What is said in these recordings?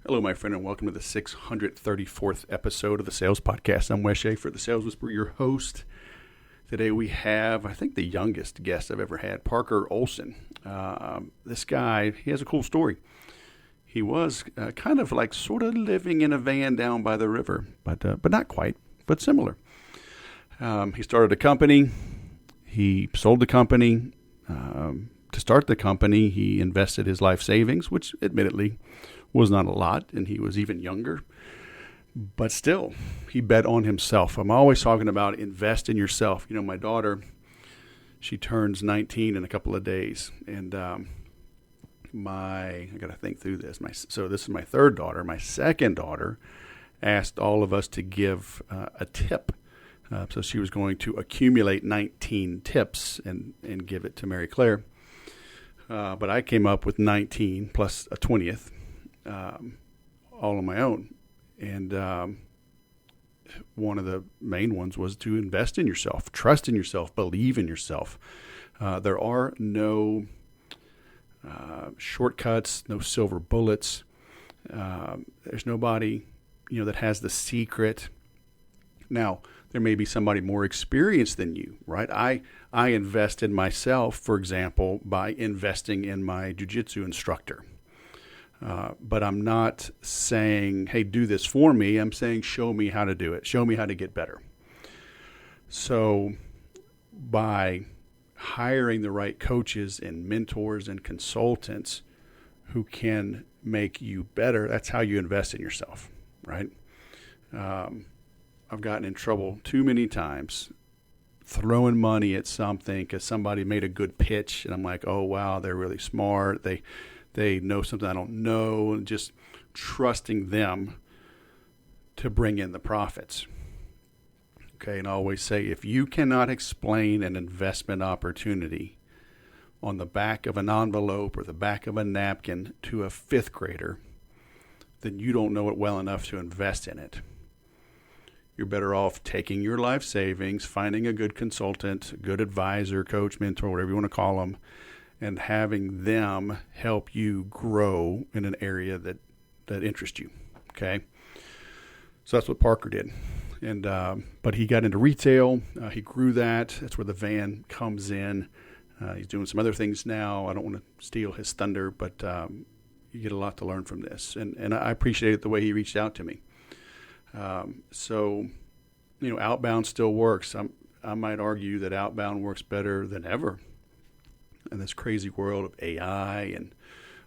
Hello, my friend, and welcome to the 634th episode of the Sales Podcast. I'm Wes Schaefer, the Sales Whisperer, your host. Today we have, I think, the youngest guest I've ever had, Parker Olson. This guy, he has a cool story. He was kind of like sort of living in a van down by the river, but not quite, but similar. He started a company. He sold the company. To start the company, he invested his life savings, which admittedly was not a lot, and he was even younger. But still, he bet on himself. I'm always talking about invest in yourself. You know, my daughter, she turns 19 in a couple of days, and I got to think through this. So this is my third daughter. My second daughter asked all of us to give a tip. So she was going to accumulate 19 tips and give it to Mary Claire. But I came up with 19 plus a 20th. All on my own. And one of the main ones was to invest in yourself, trust in yourself, believe in yourself. There are no shortcuts, no silver bullets. There's nobody, that has the secret. Now, there may be somebody more experienced than you, right? I invest in myself, for example, by investing in my jiu-jitsu instructor. But I'm not saying, hey, do this for me. I'm saying, show me how to do it. Show me how to get better. So by hiring the right coaches and mentors and consultants who can make you better, that's how you invest in yourself, right? I've gotten in trouble too many times throwing money at something because somebody made a good pitch, and I'm like, oh, wow, they're really smart. They know something I don't know, and just trusting them to bring in the profits. Okay, and I always say, if you cannot explain an investment opportunity on the back of an envelope or the back of a napkin to a fifth grader, then you don't know it well enough to invest in it. You're better off taking your life savings, finding a good consultant, a good advisor, coach, mentor, whatever you want to call them, and having them help you grow in an area that interests you, okay? So that's what Parker did. And but he got into retail. He grew that. That's where the van comes in. He's doing some other things now. I don't want to steal his thunder, but you get a lot to learn from this. And I appreciate the way he reached out to me. So, outbound still works. I might argue that outbound works better than ever. In this crazy world of AI and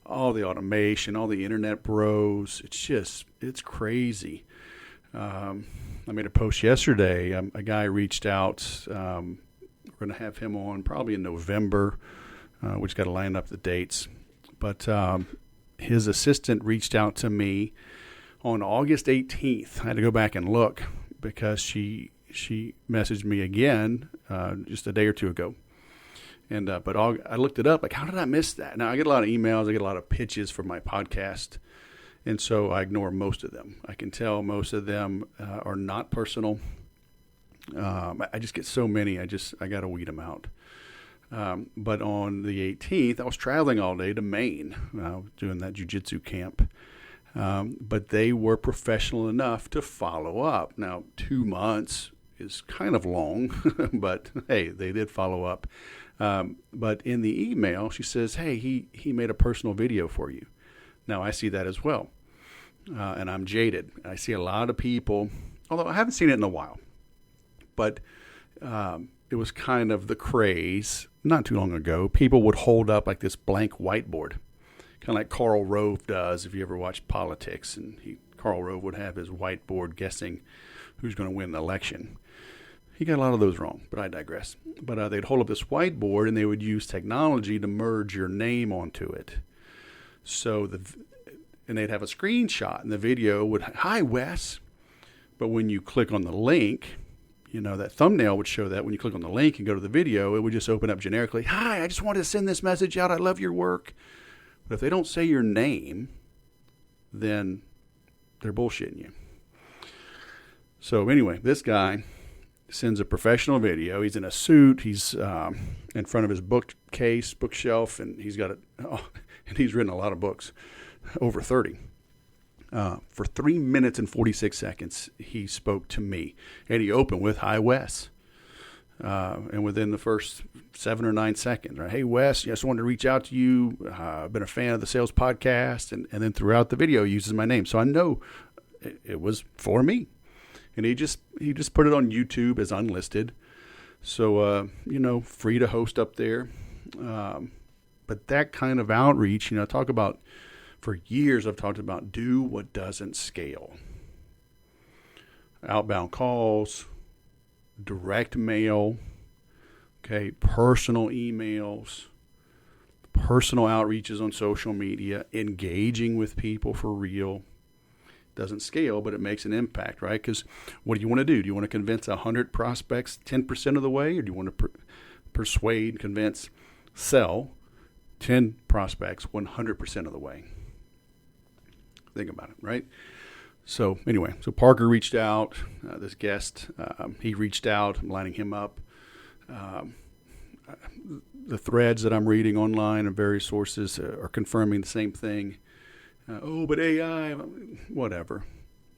all the automation, all the internet bros, it's crazy. I made a post yesterday. A guy reached out. We're going to have him on probably in November. We just got to line up the dates. But his assistant reached out to me on August 18th. I had to go back and look because she messaged me again just a day or two ago. And but I looked it up, like, how did I miss that? Now, I get a lot of emails, I get a lot of pitches for my podcast, and so I ignore most of them. I can tell most of them are not personal. I just get so many, I got to weed them out. But on the 18th, I was traveling all day to Maine, doing that jiu-jitsu camp. But they were professional enough to follow up. Now, 2 months is kind of long, but hey, they did follow up. But in the email, she says, hey, he made a personal video for you. Now, I see that as well. And I'm jaded. I see a lot of people, although I haven't seen it in a while, but it was kind of the craze not too long ago. People would hold up like this blank whiteboard, kind of like Karl Rove does if you ever watch politics. And Karl Rove would have his whiteboard guessing who's going to win the election. He got a lot of those wrong, but I digress. But they'd hold up this whiteboard, and they would use technology to merge your name onto it. So and they'd have a screenshot, and the video would, hi, Wes. But when you click on the link, that thumbnail would show that. When you click on the link and go to the video, it would just open up generically, hi, I just wanted to send this message out. I love your work. But if they don't say your name, then they're bullshitting you. So anyway, this guy sends a professional video. He's in a suit. He's in front of his bookshelf, and he's got and he's written a lot of books, over 30. For 3 minutes and 46 seconds, he spoke to me, and he opened with, "Hi, Wes." And within the first 7 or 9 seconds, right? "Hey, Wes, just wanted to reach out to you. I've been a fan of the sales podcast." And then throughout the video, he uses my name. So I know it was for me. And he just put it on YouTube as unlisted. So, free to host up there. But that kind of outreach, talk about, for years I've talked about, do what doesn't scale. Outbound calls, direct mail, okay, personal emails, personal outreaches on social media, engaging with people for real. Doesn't scale, but it makes an impact, right? Because what do you want to do? Do you want to convince 100 prospects 10% of the way, or do you want to persuade, convince, sell 10 prospects 100% of the way? Think about it, right? So anyway, Parker reached out. This guest, he reached out. I'm lining him up. The threads that I'm reading online and various sources are confirming the same thing. But AI, whatever.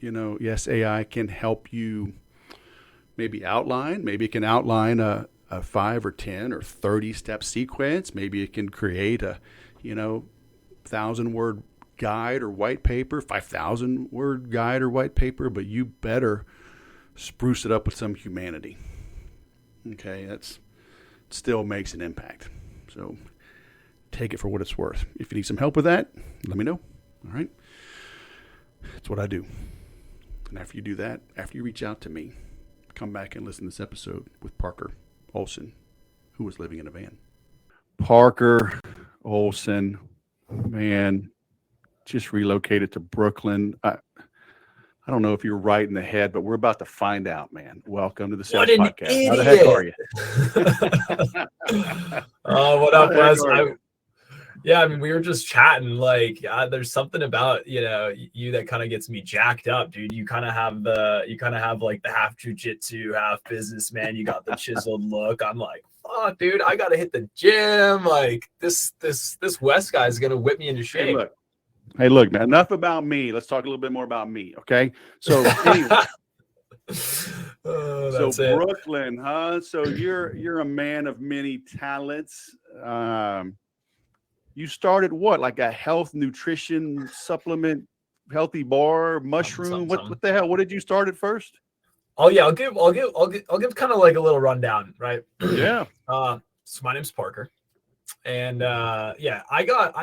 Yes, AI can help you maybe outline. Maybe it can outline a 5 or 10 or 30 step sequence. Maybe it can create a, 1,000-word guide or white paper, 5,000-word guide or white paper, but you better spruce it up with some humanity. Okay, that's still makes an impact. So take it for what it's worth. If you need some help with that, let me know. All right. That's what I do. And after you do that, after you reach out to me, come back and listen to this episode with Parker Olson, who was living in a van. Parker Olson, man, just relocated to Brooklyn. I don't know if you're right in the head, but we're about to find out, man. Welcome to the Sales Podcast. Idiot. How the heck are you? Oh, what up, Wes? Yeah, I mean, we were just chatting. Like, there's something about you that kind of gets me jacked up, dude. You kind of have like the half jujitsu, half businessman. You got the chiseled look. I'm like, fuck, dude, I gotta hit the gym. Like, this West guy is gonna whip me into shape. Hey, look, man. Enough about me. Let's talk a little bit more about me, okay? So, anyway. Brooklyn, huh? So you're a man of many talents. You started what, like a health nutrition supplement, healthy bar, mushroom? What the hell? What did you start at first? Oh yeah, I'll give kind of like a little rundown, right? Yeah. So my name's Parker, and I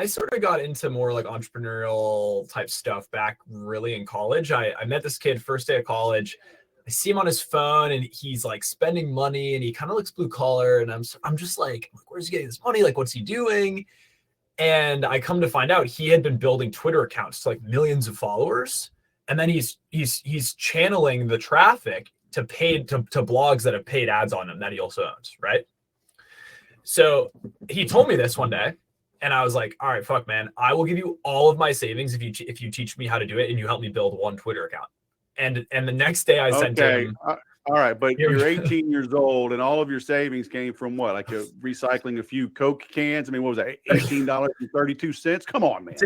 sort of got into more like entrepreneurial type stuff back really in college. I met this kid first day of college. I see him on his phone and he's like spending money and he kind of looks blue collar, and I'm just like, where's he getting this money? Like, what's he doing? And I come to find out he had been building Twitter accounts to like millions of followers. And then he's channeling the traffic to blogs that have paid ads on him that he also owns, right? So he told me this one day, and I was like, all right, fuck, man, I will give you all of my savings if you teach me how to do it and you help me build one Twitter account. And the next day I sent him. All right, but you're 18 years old, and all of your savings came from what? Like recycling a few Coke cans? I mean, what was that? $18.32? Come on, man.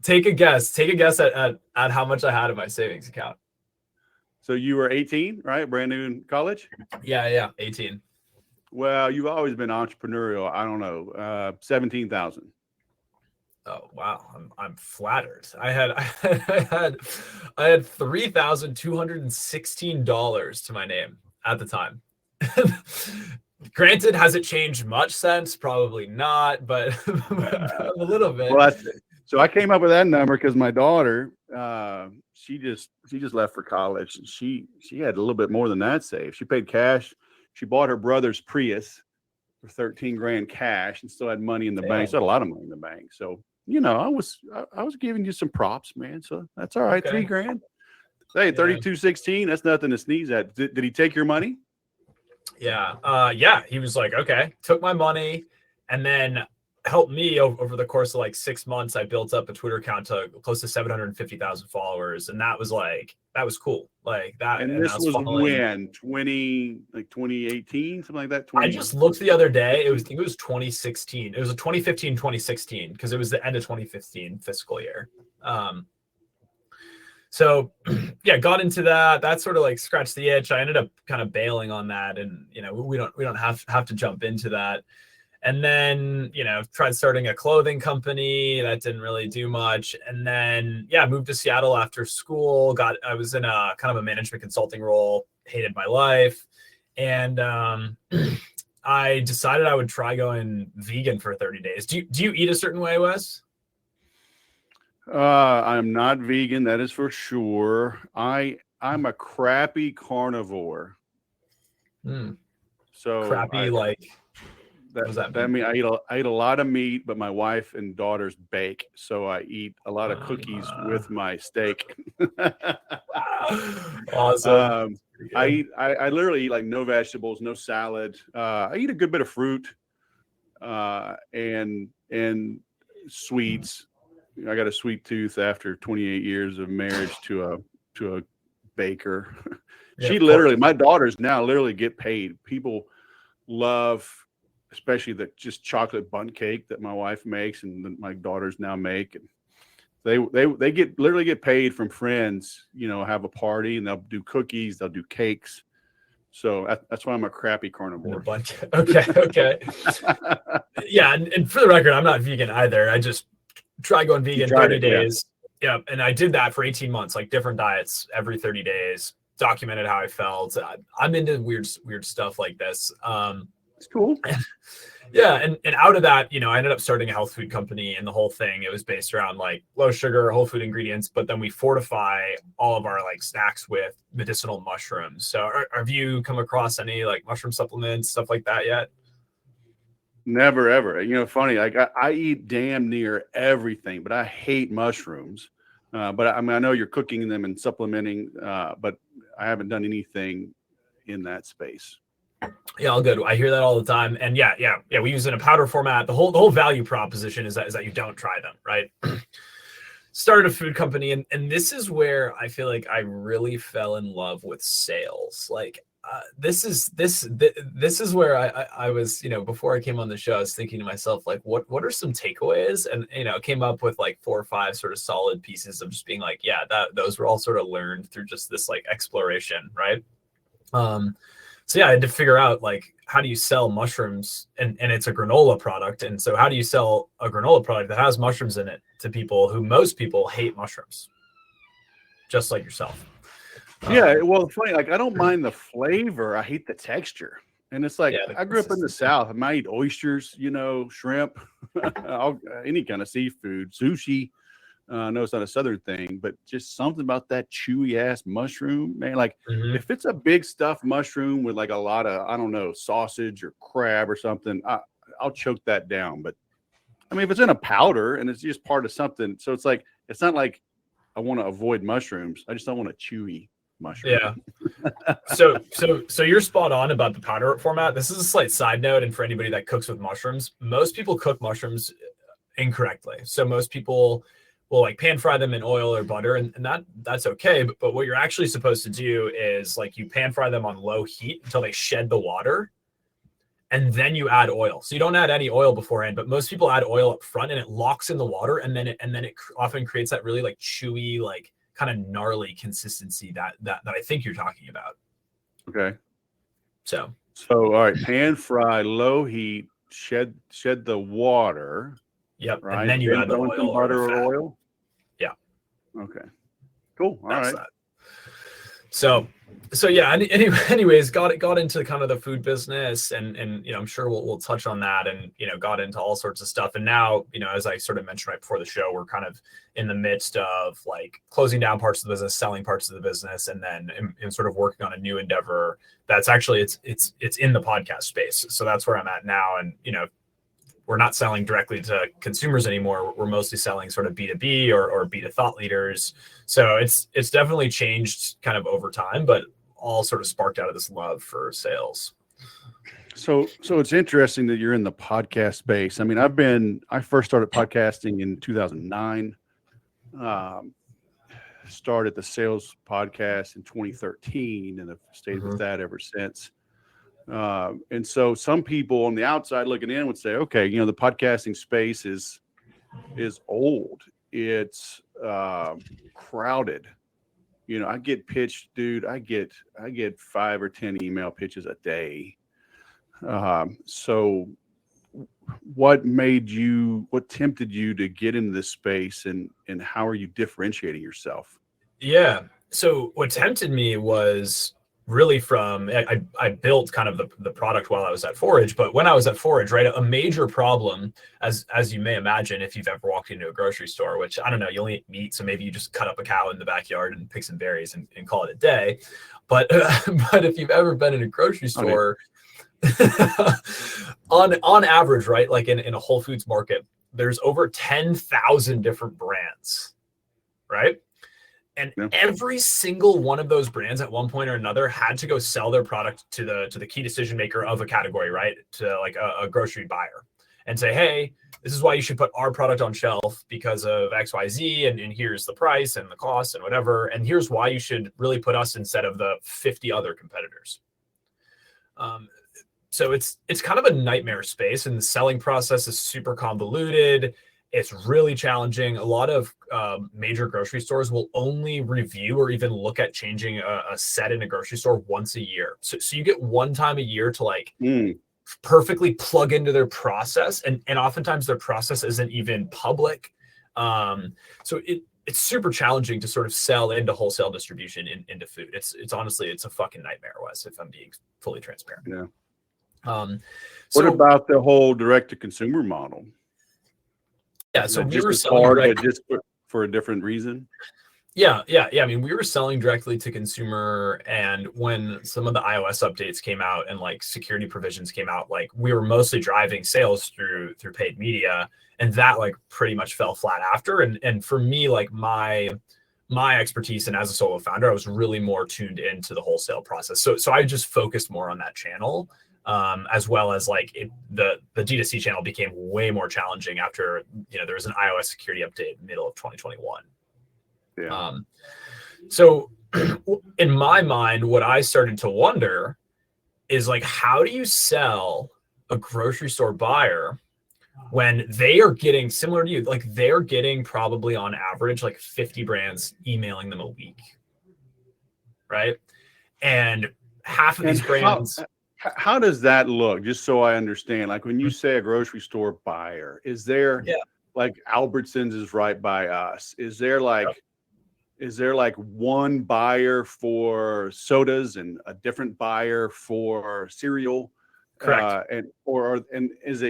Take a guess. Take a guess at how much I had in my savings account. So you were 18, right? Brand new in college? Yeah, 18. Well, you've always been entrepreneurial. I don't know, 17,000. Oh wow, I'm flattered. I had $3,216 to my name at the time. Granted, has it changed much since? Probably not, but a little bit. Well, so I came up with that number because my daughter, she just left for college, and she had a little bit more than that saved. She paid cash. She bought her brother's Prius for $13,000 cash, and still had money in the bank. So had a lot of money in the bank. So I was giving you some props, man. So that's all right. Okay. $3,000. Hey, 3216. That's nothing to sneeze at. Did he take your money? Yeah. He was like, okay, took my money, and then helped me over the course of like 6 months. I built up a Twitter account to close to 750,000 followers. And that was cool. Like that. And this was when 2018, something like that. I just looked the other day. I think it was 2016. It was a 2015, 2016, because it was the end of 2015 fiscal year. So yeah, got into that. That sort of like scratched the itch. I ended up kind of bailing on that, and we don't have to jump into that. And then tried starting a clothing company. That didn't really do much. And then moved to Seattle after school. I was in a kind of a management consulting role. Hated my life, and I decided I would try going vegan for 30 days. Do you eat a certain way, Wes? I'm not vegan, that is for sure. I'm a crappy carnivore. So Crappy, like what does that mean? That mean I eat a lot of meat, but my wife and daughters bake, so I eat a lot of cookies with my steak. Awesome. I literally eat like no vegetables, no salad. I eat a good bit of fruit, and sweets. I got a sweet tooth after 28 years of marriage to a baker. She literally, my daughters now literally get paid. People love, especially the just chocolate bundt cake that my wife makes and my daughters now make. And they literally get paid from friends, have a party and they'll do cookies, they'll do cakes. So that's why I'm a crappy carnivore. Okay. Yeah. And for the record, I'm not vegan either. I just try going vegan 30 days. Yeah. And I did that for 18 months, like different diets every 30 days, documented how I felt. I'm into weird stuff like this. It's cool. Yeah. And out of that, I ended up starting a health food company, and the whole thing, it was based around like low sugar, whole food ingredients, but then we fortify all of our like snacks with medicinal mushrooms. So have you come across any like mushroom supplements, stuff like that yet? Never, ever. Funny, like I eat damn near everything, but I hate mushrooms. But I mean, I know you're cooking them and supplementing, but I haven't done anything in that space. Yeah, all good. I hear that all the time. And yeah, we use it in a powder format. The whole value proposition is that you don't try them, right? Started a food company, and this is where I feel like I really fell in love with sales. Like this is where I was, before I came on the show, I was thinking to myself, like, what are some takeaways? And came up with like 4 or 5 sort of solid pieces of just being like, yeah, those were all sort of learned through just this like exploration, right? So yeah, I had to figure out like, how do you sell mushrooms, and it's a granola product. And so how do you sell a granola product that has mushrooms in it to people who most people hate mushrooms, just like yourself? Yeah, well, funny, like I don't mind the flavor. I hate the texture. And it's like, I grew up in the South. I might eat oysters, shrimp, any kind of seafood, sushi. I know it's not a Southern thing, but just something about that chewy ass mushroom, man. Like if it's a big stuffed mushroom with like a lot of, I don't know, sausage or crab or something, I'll choke that down. But I mean, if it's in a powder and it's just part of something, so it's like, it's not like I want to avoid mushrooms. I just don't want a chewy mushroom. Yeah. So you're spot on about the powder format. This is a slight side note. And for anybody that cooks with mushrooms, most people cook mushrooms incorrectly. So most people will like pan fry them in oil or butter, and that's okay. But what you're actually supposed to do is like you pan fry them on low heat until they shed the water, and then you add oil. So you don't add any oil beforehand, but most people add oil up front, and it locks in the water, and then it often creates that really like chewy, like kind of gnarly consistency that I think you're talking about. Okay. So all right, pan fry, low heat, shed the water. Yep. Right. And then you add the oil, butter or oil. Yeah. Okay. Cool. All right. That. So yeah. Anyways, got into kind of the food business, and I'm sure we'll touch on that, and got into all sorts of stuff. And now, as I sort of mentioned right before the show, we're kind of in the midst of like closing down parts of the business, selling parts of the business, and then in sort of working on a new endeavor that's actually it's in the podcast space. So that's where I'm at now, and we're not selling directly to consumers anymore. We're mostly selling sort of B2B or B2 thought leaders. So it's definitely changed kind of over time, but all sort of sparked out of this love for sales. So it's interesting that you're in the podcast space. I mean, I first started podcasting in 2009. Started the sales podcast in 2013 and have stayed with that ever since. And so some people on the outside looking in would say, okay, the podcasting space is old. It's crowded. I get pitched, dude. I get 5 or 10 email pitches a day. So what tempted you to get into this space, and how are you differentiating yourself? Yeah. So what tempted me was really from I built kind of the product while I was at Forage, but when I was at Forage, right, a major problem, as you may imagine, if you've ever walked into a grocery store, which I don't know, you only eat meat, so maybe you just cut up a cow in the backyard and pick some berries and call it a day. But but if you've ever been in a grocery store, on average, right, like in a Whole Foods market, there's over 10,000 different brands, right? And every single one of those brands at one point or another had to go sell their product to the key decision maker of a category, right? To like a grocery buyer, and say, hey, this is why you should put our product on shelf because of XYZ, and here's the price and the cost and whatever. And here's why you should really put us instead of the 50 other competitors. So it's kind of a nightmare space, and the selling process is super convoluted. It's really challenging. A lot of major grocery stores will only review or even look at changing a set in a grocery store once a year. So you get one time a year to like perfectly plug into their process. And oftentimes their process isn't even public. So it's super challenging to sort of sell into wholesale distribution into food. It's honestly, it's a fucking nightmare, Wes, if I'm being fully transparent. Yeah. What about the whole direct to consumer model? Yeah, so we were selling hard, just for a different reason. Yeah. I mean, we were selling directly to consumer, and when some of the iOS updates came out and like security provisions came out, like we were mostly driving sales through paid media, and that like pretty much fell flat after. And for me, like my expertise, and as a solo founder, I was really more tuned into the wholesale process. So I just focused more on that channel. As well as like the D2C channel became way more challenging after, there was an iOS security update in the middle of 2021. Yeah. So in my mind, what I started to wonder is like, how do you sell a grocery store buyer when they are getting, similar to you, like they're getting probably on average like 50 brands emailing them a week, right? And half of these brands... How does that look? Just so I understand, like when you say a grocery store buyer, is there like Albertsons is right by us? Is there like one buyer for sodas and a different buyer for cereal? Correct. And is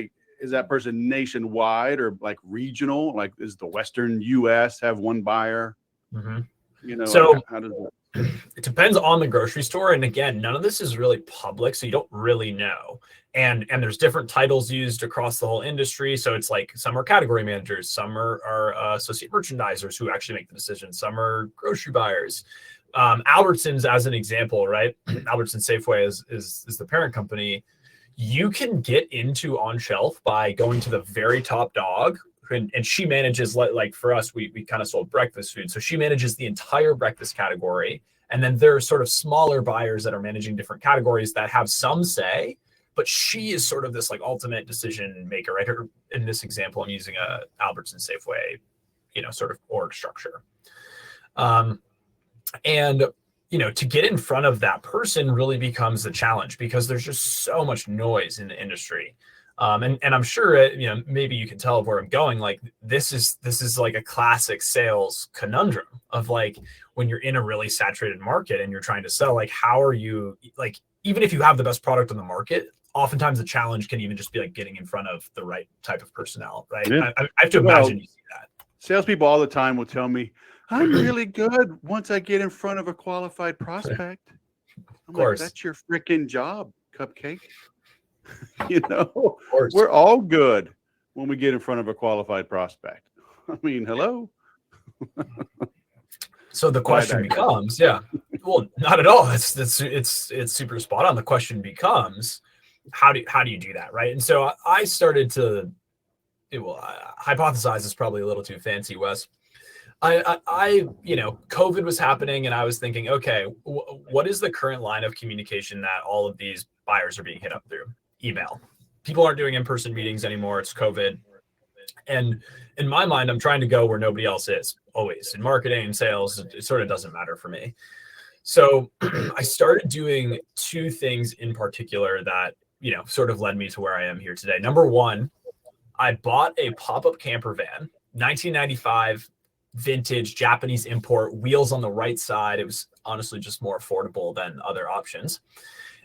that person nationwide or like regional? Like is the Western US have one buyer? Mm-hmm. So like how does that? It depends on the grocery store. And again, none of this is really public, so you don't really know. And there's different titles used across the whole industry. So it's like some are category managers, some are associate merchandisers who actually make the decision, some are grocery buyers. Albertsons, as an example, right? Albertsons Safeway is the parent company. You can get into on shelf by going to the very top dog. And she manages, like for us, we kind of sold breakfast food. So she manages the entire breakfast category. And then there are sort of smaller buyers that are managing different categories that have some say, but she is sort of this like ultimate decision maker, right? In this example, I'm using a Albertsons Safeway, sort of org structure. And to get in front of that person really becomes the challenge because there's just so much noise in the industry. And I'm sure, maybe you can tell where I'm going. Like this is like a classic sales conundrum of like when you're in a really saturated market and you're trying to sell, like, how are you, like, even if you have the best product on the market, oftentimes the challenge can even just be like getting in front of the right type of personnel, right? Yeah. I have to imagine you see that. Salespeople all the time will tell me, I'm really good once I get in front of a qualified prospect. Of course. Like, that's your freaking job, Cupcake. We're all good when we get in front of a qualified prospect. I mean, hello. So the question becomes, well, not at all. It's super spot on. The question becomes, how do you do that, right? And so I started to, hypothesize is probably a little too fancy, Wes. COVID was happening, and I was thinking, okay, what is the current line of communication that all of these buyers are being hit up through? Email. People aren't doing in-person meetings anymore. It's COVID. And in my mind, I'm trying to go where nobody else is always. In marketing and sales, it sort of doesn't matter for me. So I started doing two things in particular that, sort of led me to where I am here today. Number one, I bought a pop-up camper van, 1995 vintage Japanese import, wheels on the right side. It was honestly just more affordable than other options.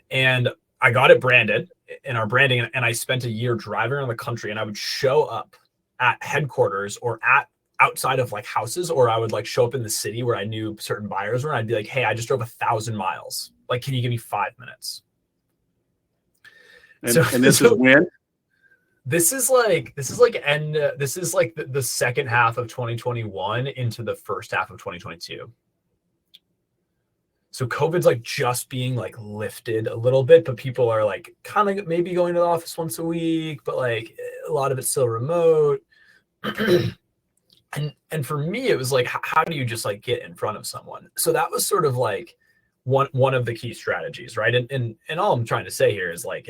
And I got it branded in our branding, and I spent a year driving around the country, and I would show up at headquarters or at outside of like houses, or I would like show up in the city where I knew certain buyers were, and I'd be like, hey, I just drove 1,000 miles. Like, can you give me 5 minutes? And this is when? This is like the second half of 2021 into the first half of 2022. So COVID's like just being like lifted a little bit, but people are like kind of maybe going to the office once a week, but like a lot of it's still remote. And for me, it was like, how do you just like get in front of someone? So that was sort of like one of the key strategies, right? And all I'm trying to say here is like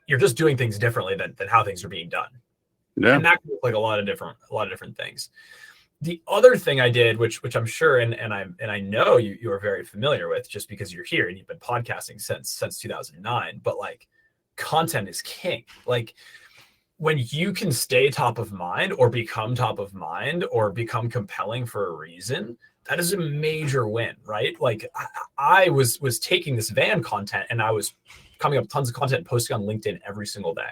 you're just doing things differently than how things are being done. Yeah. And that could look like a lot of different things. The other thing I did, which I'm sure and I know you are very familiar with, just because you're here and you've been podcasting since 2009, but like content is king. Like when you can stay top of mind or become top of mind or become compelling for a reason, that is a major win, right? Like I was taking this van content and I was coming up with tons of content, posting on LinkedIn every single day.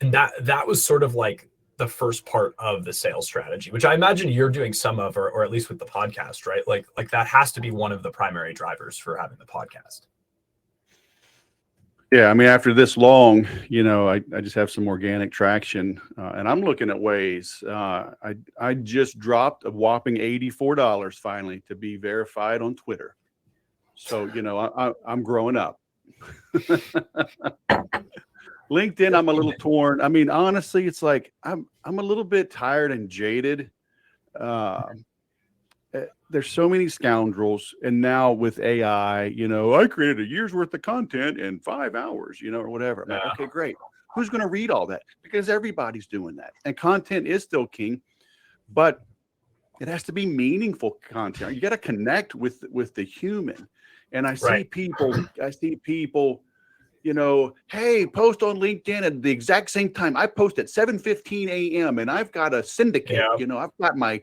And that was sort of like the first part of the sales strategy, which I imagine you're doing some of, or at least with the podcast, right? Like that has to be one of the primary drivers for having the podcast. Yeah, I mean, after this long, I just have some organic traction, and I'm looking at ways. I just dropped a whopping $84 finally to be verified on Twitter. So I'm growing up. LinkedIn, I'm a little torn. I mean, honestly, it's like I'm a little bit tired and jaded. There's so many scoundrels, and now with AI, I created a year's worth of content in 5 hours, or whatever. I'm like, okay, great. Who's going to read all that? Because everybody's doing that, and content is still king, but it has to be meaningful content. You got to connect with the human. And I see people, hey, post on LinkedIn at the exact same time. I post at 7:15 a.m. and I've got a syndicate. I've got my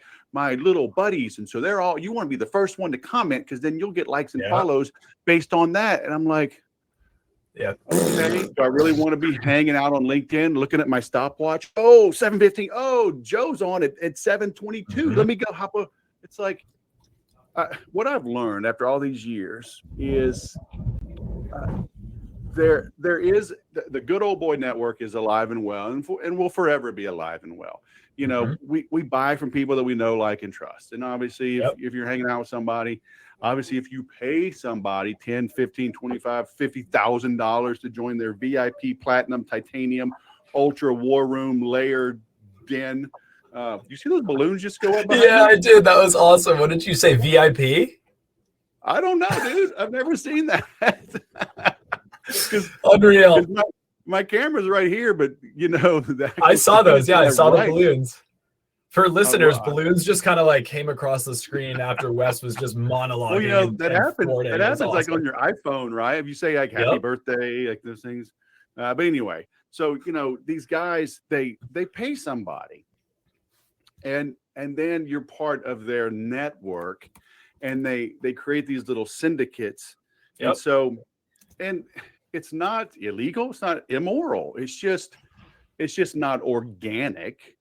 little buddies, and so you want to be the first one to comment because then you'll get likes and follows based on that. And I'm like, okay, do I really want to be hanging out on LinkedIn looking at my stopwatch? Oh, 7:15. Oh, Joe's on at 7:22. Mm-hmm. Let me go hop up. It's like what I've learned after all these years is there is the good old boy network is alive and well, and will forever be alive and well. We buy from people that we know, like, and trust. And obviously, if you're hanging out with somebody, obviously, if you pay somebody $10, $15, $25, $50,000 to join their VIP Platinum Titanium Ultra War Room layered den, you see those balloons just go up behind you? I did. That was awesome. What did you say, VIP? I don't know, dude. I've never seen that. Unreal. My camera's right here, but I saw those. Yeah, I saw the balloons. For listeners, balloons just kind of like came across the screen after Wes was just monologuing. Well, that happens. That happens awesome. Like on your iPhone, right? If you say like "Happy Birthday," like those things. But anyway, so these guys they pay somebody, and then you're part of their network, and they create these little syndicates, and so it's not illegal. It's not immoral. It's just not organic.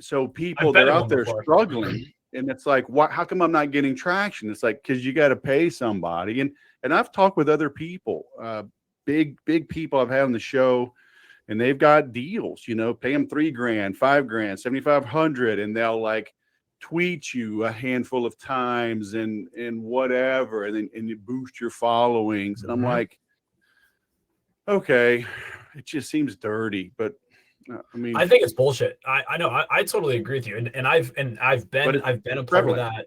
So people, they're out there struggling, and it's like, how come I'm not getting traction? It's like, because you got to pay somebody. And I've talked with other people, big people I've had on the show, and they've got deals, pay them $3,000, $5,000, 7,500, and they'll like tweet you a handful of times and whatever, and you boost your followings. And I'm like, okay, it just seems dirty, but I mean, I think it's bullshit. I know. I totally agree with you. And I've been a part of that.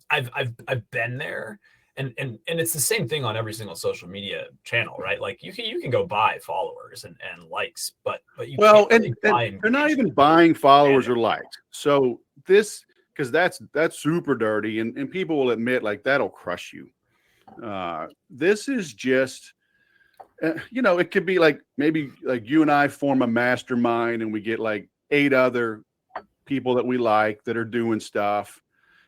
I've been there, and it's the same thing on every single social media channel, right? Like you can go buy followers and likes, but you can't Well, really and buy they're not even engagement. buying followers or likes. So this, because that's super dirty, and people will admit like that'll crush you. This is just, it could be like maybe like you and I form a mastermind, and we get like 8 other people that we like that are doing stuff,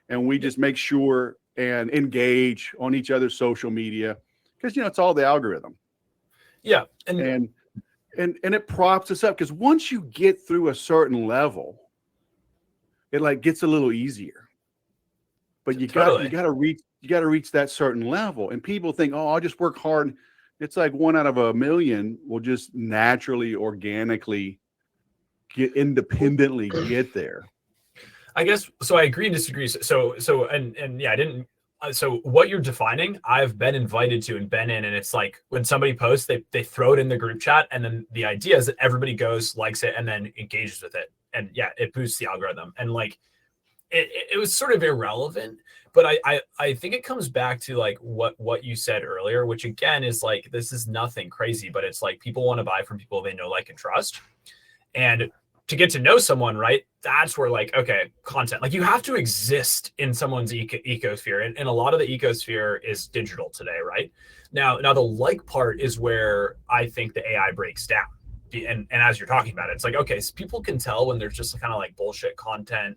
and we just make sure and engage on each other's social media because it's all the algorithm. Yeah, and it props us up because once you get through a certain level, it like gets a little easier. But you got to reach that certain level, and people think, oh, I'll just work hard. It's like 1 out of a million will just naturally, organically independently get there. I guess so. I agree and disagree. And yeah, I didn't. So what you're defining, I've been invited to and been in, and it's like when somebody posts, they throw it in the group chat, and then the idea is that everybody goes, likes it, and then engages with it, and yeah, it boosts the algorithm, and like it was sort of irrelevant, but I think it comes back to like what you said earlier, which again is like this is nothing crazy, but it's like people want to buy from people they know, like, and trust, and to get to know someone, right? That's where like, okay, content, like you have to exist in someone's ecosphere. And a lot of the ecosphere is digital today, right? Now the like part is where I think the AI breaks down. And as you're talking about it, it's like, okay, so people can tell when there's just kind of like bullshit content.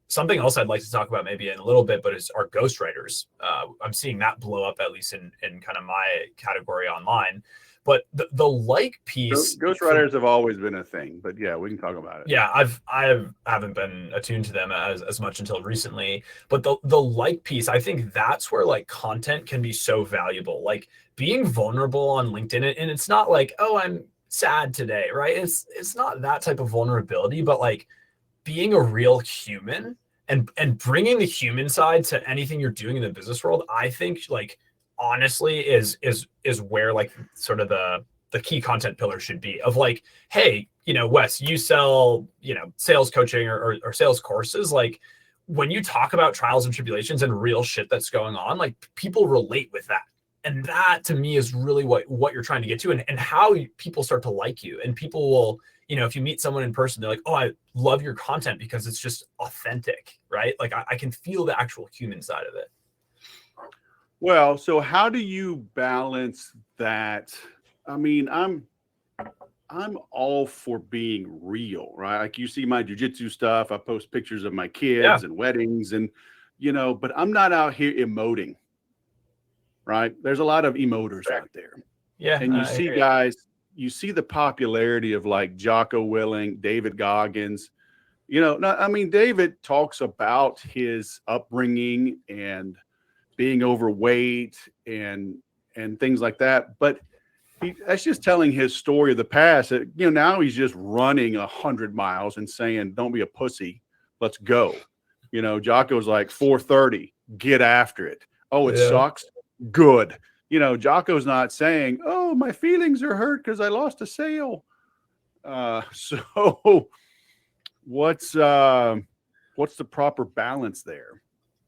Something else I'd like to talk about maybe in a little bit, but is our ghostwriters. I'm seeing that blow up, at least in kind of my category online. But the like piece, ghostwriters have always been a thing, but yeah, we can talk about it. Yeah, I haven't been attuned to them as much until recently. But the like piece, I think that's where like content can be so valuable. Like being vulnerable on LinkedIn, and it's not like, oh, I'm sad today, right? It's not that type of vulnerability, but like being a real human and bringing the human side to anything you're doing in the business world, I think like honestly is where like sort of the key content pillar should be of like, hey, Wes, you sell, sales coaching or sales courses. Like when you talk about trials and tribulations and real shit that's going on, like people relate with that. And that to me is really what you're trying to get to, and how people start to like you. And people will, if you meet someone in person, they're like, oh, I love your content because it's just authentic, right? Like I can feel the actual human side of it. Well, so how do you balance that? I mean, I'm all for being real, right? Like you see my jujitsu stuff. I post pictures of my kids and weddings, and but I'm not out here emoting, right? There's a lot of emoters out there. Yeah. And you see guys, you see the popularity of like Jocko Willink, David Goggins. David talks about his upbringing and being overweight and things like that, but that's just telling his story of the past. Now he's just running 100 miles and saying, "Don't be a pussy, let's go." Jocko's like 4:30, get after it. Oh, it sucks. Good. Jocko's not saying, "Oh, my feelings are hurt because I lost a sale." So what's the proper balance there?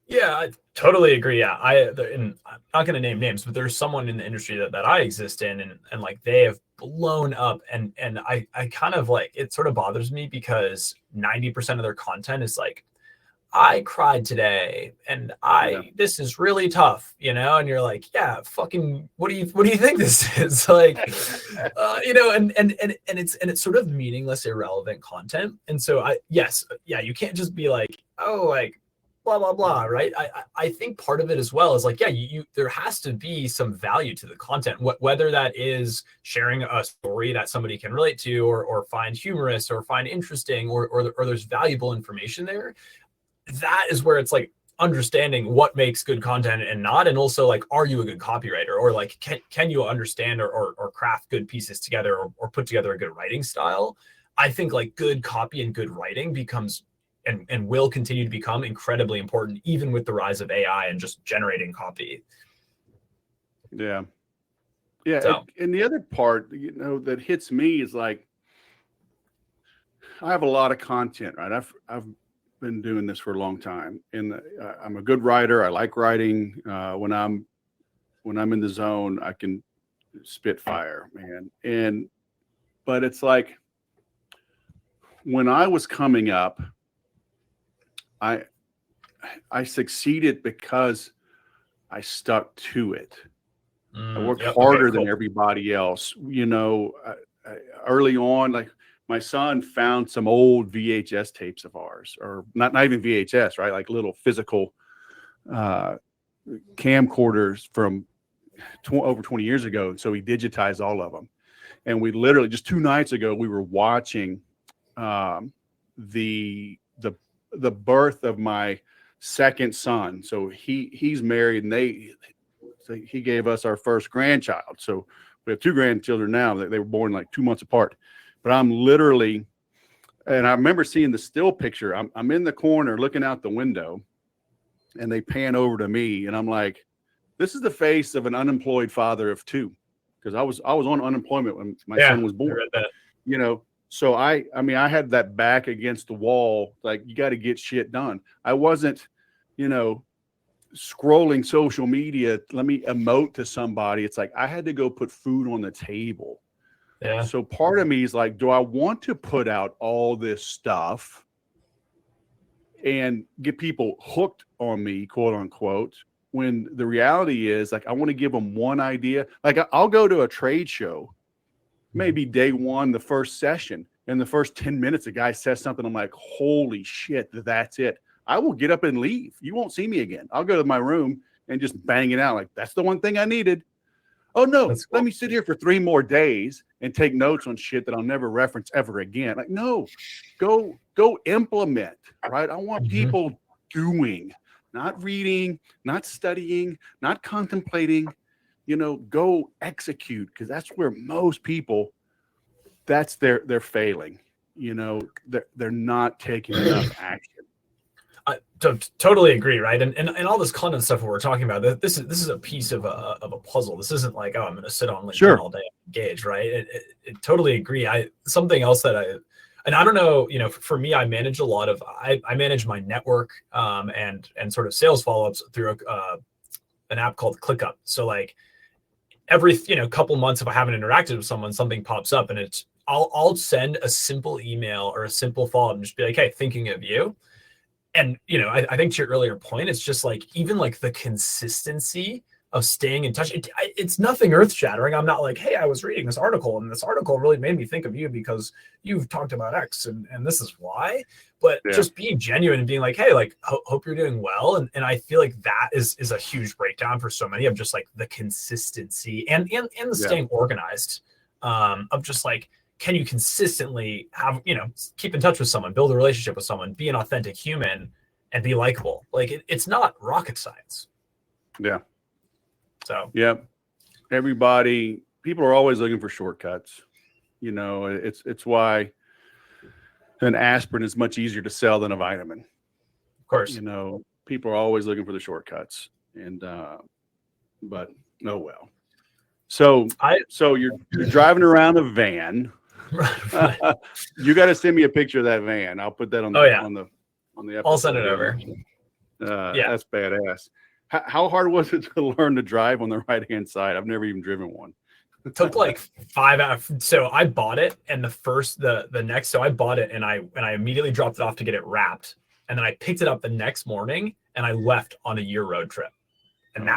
Yeah, I totally agree. Yeah, and I'm not going to name names, but there's someone in the industry that I exist in, and like they have blown up, and I kind of like, it sort of bothers me because 90% of their content is like, I cried today, and this is really tough, and you're like, yeah, fucking, what do you think this is? Like, and it's sort of meaningless, irrelevant content. And so you can't just be like, oh, like, blah blah blah, right? I think part of it as well is like, you there has to be some value to the content, whether that is sharing a story that somebody can relate to or find humorous or find interesting, or there's valuable information there. That is where it's like understanding what makes good content and not, and also like, are you a good copywriter, or like can you understand or craft good pieces together, or put together a good writing style. I think like good copy and good writing becomes and will continue to become incredibly important, even with the rise of AI and just generating copy. Yeah. So. And the other part, that hits me is like, I have a lot of content, right? I've been doing this for a long time, and I'm a good writer. I like writing. When I'm in the zone, I can spit fire, man. But it's like when I was coming up, I succeeded because I stuck to it. I worked harder than everybody else. Early on, like my son found some old VHS tapes of ours, or not even VHS, right? Like little physical camcorders from over 20 years ago. So he digitized all of them. And we literally just 2 nights ago, we were watching the birth of my second son. So he's married, and he gave us our first grandchild. So we have 2 grandchildren now. They were born like 2 months apart. But I'm literally, and I remember seeing the still picture. I'm in the corner looking out the window, and they pan over to me, and I'm like, this is the face of an unemployed father of 2, because I was on unemployment when my son was born. I read that. So I had that back against the wall, like, you got to get shit done. I wasn't, scrolling social media. Let me emote to somebody. It's like I had to go put food on the table. Yeah. So part of me is like, do I want to put out all this stuff and get people hooked on me, quote unquote, when the reality is, like, I want to give them one idea. Like, I'll go to a trade show, maybe day 1, the first session, and the first 10 minutes, a guy says something. I'm like, holy shit, that's it. I will get up and leave. You won't see me again. I'll go to my room and just bang it out. Like, that's the one thing I needed. Oh no, cool. Let me sit here for 3 more days and take notes on shit that I'll never reference ever again. Like, no, go implement, right? I want people doing, not reading, not studying, not contemplating, go execute, because that's where most people, that's they're failing. They're not taking enough action. I totally agree, right? And all this content stuff we're talking about, this is a piece of a puzzle. This isn't like, oh, I'm going to sit on LinkedIn all day and engage, right? It totally agree. Something else that I don't know, for me, I manage a lot of, I manage my network and sort of sales follow-ups through an app called ClickUp. So like every, couple months, if I haven't interacted with someone, something pops up, and I'll send a simple email or a simple follow-up and just be like, hey, thinking of you. And, I think to your earlier point, it's just like, even like the consistency of staying in touch. It's nothing earth shattering. I'm not like, hey, I was reading this article and this article really made me think of you because you've talked about X and this is why. But just being genuine and being like, hey, like, hope you're doing well. And I feel like that is a huge breakdown for so many of just like the consistency and the staying organized of just like, can you consistently have, keep in touch with someone, build a relationship with someone, be an authentic human, and be likable? Like, it's not rocket science. Yeah. So, people are always looking for shortcuts. It's why an aspirin is much easier to sell than a vitamin. Of course. People are always looking for the shortcuts, but oh well. So you're driving around a van. Right. You got to send me a picture of that van. I'll put that on the episode. I'll send it over. That's badass. How hard was it to learn to drive on the right-hand side? I've never even driven one. It took like 5 hours. So I bought it, and so I bought it and I immediately dropped it off to get it wrapped. And then I picked it up the next morning and I left on a year road trip. And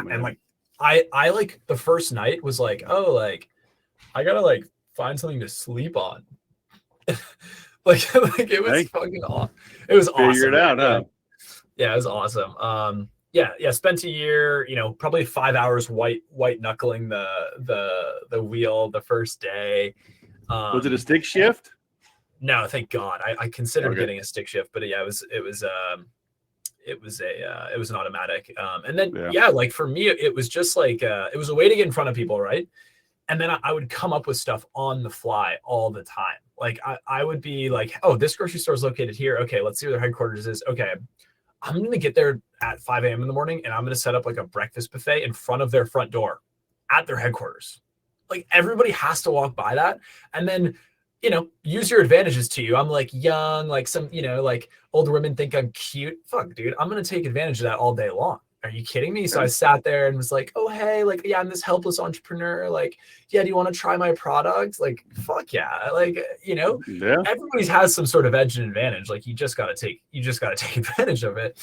I like the first night was like, oh, like I gotta like find something to sleep on. like it was fucking awesome. It was awesome. Figure it out, huh? Yeah, it was awesome. Spent a year, probably 5 hours white knuckling the wheel the first day. Was it a stick shift? No, thank God. I considered getting a stick shift, but yeah, it was an automatic. And then like for me, it was just like it was a way to get in front of people, right? And then I would come up with stuff on the fly all the time. Like I would be like, oh, this grocery store is located here. Okay, let's see where their headquarters is. Okay, I'm going to get there at 5 a.m. in the morning, and I'm going to set up like a breakfast buffet in front of their front door at their headquarters. Like everybody has to walk by that. And then, use your advantages to you. I'm like young, like some, like older women think I'm cute. Fuck, dude, I'm going to take advantage of that all day long. Are you kidding me? So I sat there and was like, oh, hey, like, yeah, I'm this helpless entrepreneur. Like, yeah, do you want to try my product? Like, fuck yeah. Like, everybody has some sort of edge and advantage. Like, you just got to take advantage of it.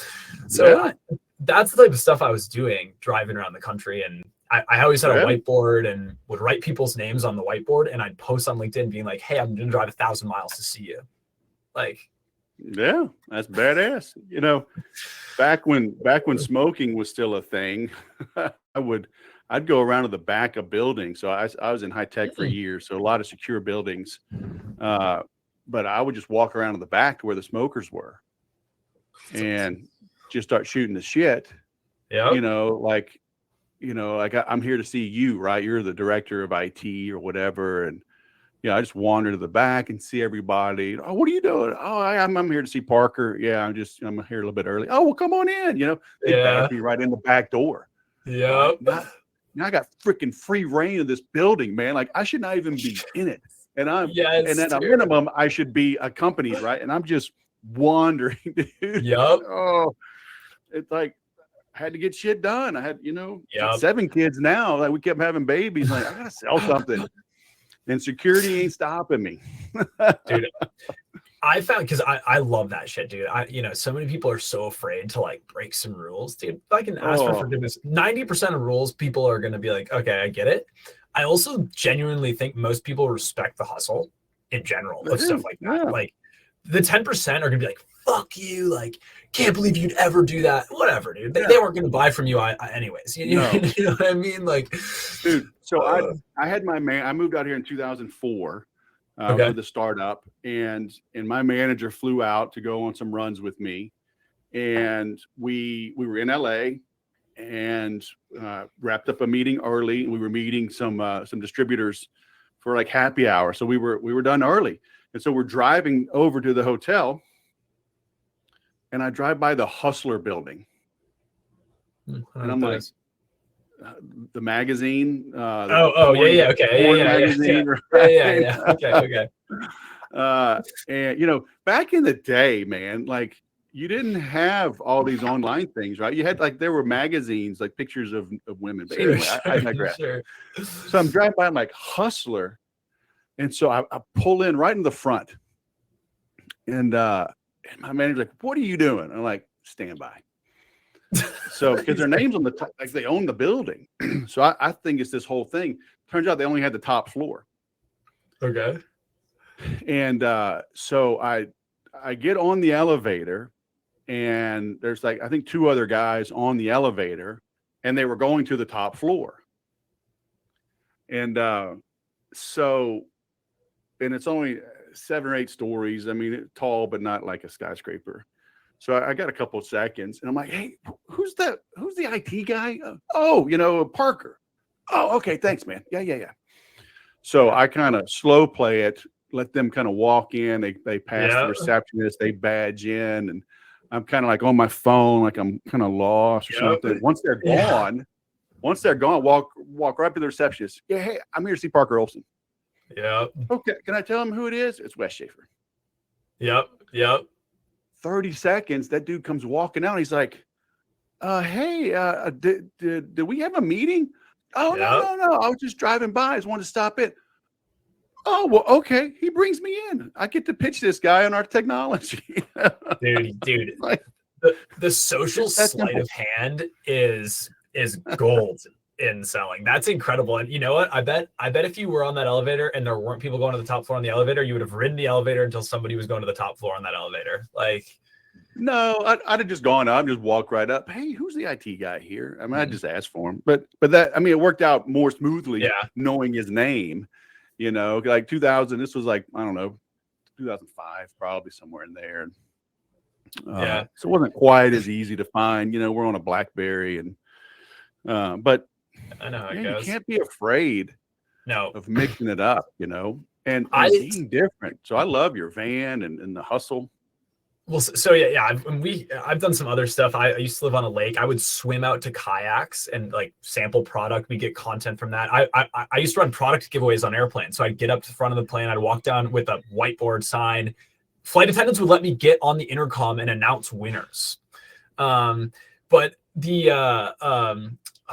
So that's the type of stuff I was doing driving around the country. And I always had a whiteboard and would write people's names on the whiteboard, and I'd post on LinkedIn being like, hey, I'm going to drive 1,000 miles to see you. Like, yeah, that's badass. Back when smoking was still a thing, I'd go around to the back of buildings. So I was in high tech for years, so a lot of secure buildings. But I would just walk around to the back to where the smokers were, and just start shooting the shit. Yeah, like I'm here to see you, right? You're the director of IT or whatever, and I just wander to the back and see everybody. Oh, what are you doing? Oh, I'm here to see Parker. Yeah, I'm here a little bit early. Oh, well, come on in. They back me right in the back door. Yeah. Now I got freaking free reign of this building, man. Like, I should not even be in it. And and at a minimum, I should be accompanied, right? And I'm just wandering, dude. Yep. Oh, it's like I had to get shit done. I had, 7 kids now. Like, we kept having babies. Like, I gotta sell something. And security ain't stopping me. Dude, I found, because I love that shit, dude. So many people are so afraid to like break some rules, dude. If I can ask for forgiveness, 90% of rules, people are going to be like, okay, I get it. I also genuinely think most people respect the hustle in general of stuff like that. Yeah. Like, the 10% are going to be like, fuck you. Like, can't believe you'd ever do that. Whatever, dude. They weren't going to buy from you anyways. You know what I mean? Like, dude, so I had I moved out here in 2004 with the startup, and my manager flew out to go on some runs with me. And we were in LA and wrapped up a meeting early. We were meeting some distributors for like happy hour. So we were done early. And so we're driving over to the hotel, and I drive by the Hustler building. And I'm like, the magazine. Okay. Okay. And back in the day, man, like, you didn't have all these online things, right? You had there were magazines, like pictures of women. But anyway, I digress. Sure. So I'm driving by, I'm like, Hustler. And so I pull in right in the front, and my manager's like, what are you doing? I'm like, stand by. So, because their name's on the top, like, they own the building. So I think it's this whole thing. Turns out they only had the top floor. Okay. And so I get on the elevator, and there's I think 2 other guys on the elevator, and they were going to the top floor. And and it's only 7 or 8 stories. I mean, it's tall, but not like a skyscraper. So I got a couple of seconds, and I'm like, hey, who's the IT guy? Parker. Oh, okay. Thanks, man. Yeah. So I kind of slow play it, let them kind of walk in. They pass the receptionist, they badge in, and I'm kind of like on my phone, like I'm kind of lost or something. Once they're gone, walk right up to the receptionist. Yeah, hey, I'm here to see Parker Olson. Yeah. Okay. Can I tell him who it is? It's Wes Schaefer. Yep. 30 seconds. That dude comes walking out. He's like, hey, did we have a meeting? Oh, no. I was just driving by. I just wanted to stop in. Oh, well, okay. He brings me in. I get to pitch this guy on our technology. dude. The social sleight of hand is gold in selling. That's incredible. And you know what? I bet if you were on that elevator and there weren't people going to the top floor on the elevator, you would have ridden the elevator until somebody was going to the top floor on that elevator. Like, no, I'd have just gone up, just walked right up. Hey, who's the IT guy here? I mean, I just asked for him, but that, I mean, it worked out more smoothly knowing his name, like 2000, this was like, I don't know, 2005, probably somewhere in there. So it wasn't quite as easy to find, we're on a BlackBerry but I know how it you goes. can't be afraid of mixing it up, and being different. So I love your van and the hustle. Well, so yeah. I've done some other stuff. I used to live on a lake. I would swim out to kayaks and like sample product. We get content from that. I used to run product giveaways on airplanes. So I'd get up to the front of the plane. I'd walk down with a whiteboard sign. Flight attendants would let me get on the intercom and announce winners. But I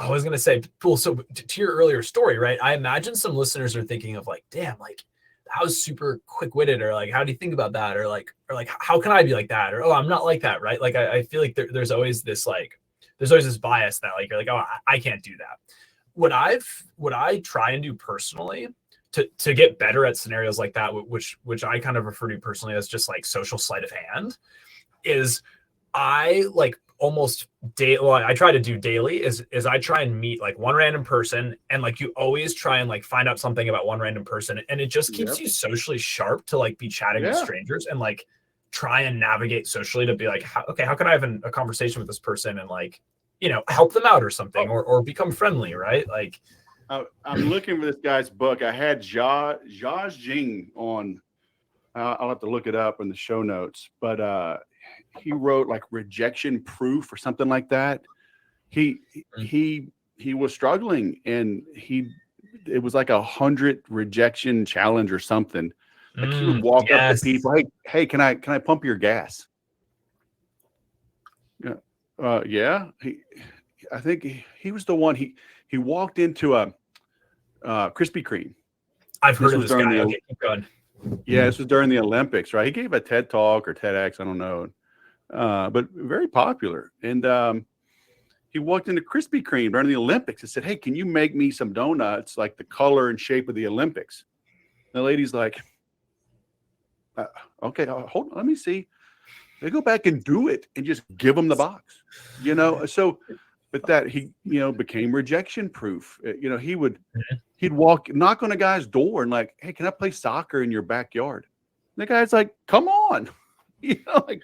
was gonna say, cool. So to your earlier story, right? I imagine some listeners are thinking of like, damn, like that was super quick-witted, or like, how do you think about that, or like, how can I be like that, or oh, I'm not like that, right? Like, I feel like there's always this bias that like you're like, oh, I can't do that. What I try and do personally to get better at scenarios like that, which I kind of refer to personally as just like social sleight of hand, is I like almost I try to do daily is I try and meet like one random person, and like you always try and like find out something about one random person, and it just keeps you socially sharp to like be chatting with strangers and like try and navigate socially to be like, how can I have a conversation with this person and like, help them out or something, or become friendly, right? Like I'm looking for this guy's book. I had Zhao Jing on. I'll have to look it up in the show notes, but he wrote like rejection proof or something like that. He was struggling, and it was like 100 rejection challenge or something. Like he would walk up to people, hey, can I pump your gas? Yeah. I think he was the one. He walked into a Krispy Kreme. I've heard of this guy. Okay, keep going. Yeah, this was during the Olympics, right? He gave a TED talk or TEDx, I don't know, but very popular. And he walked into Krispy Kreme during the Olympics and said, hey, can you make me some donuts like the color and shape of the Olympics? And the lady's like, okay, hold on, let me see. They go back and do it and just give them the box, So, but that he, became rejection proof. He'd knock on a guy's door and like, hey, can I play soccer in your backyard? And the guy's like, come on, like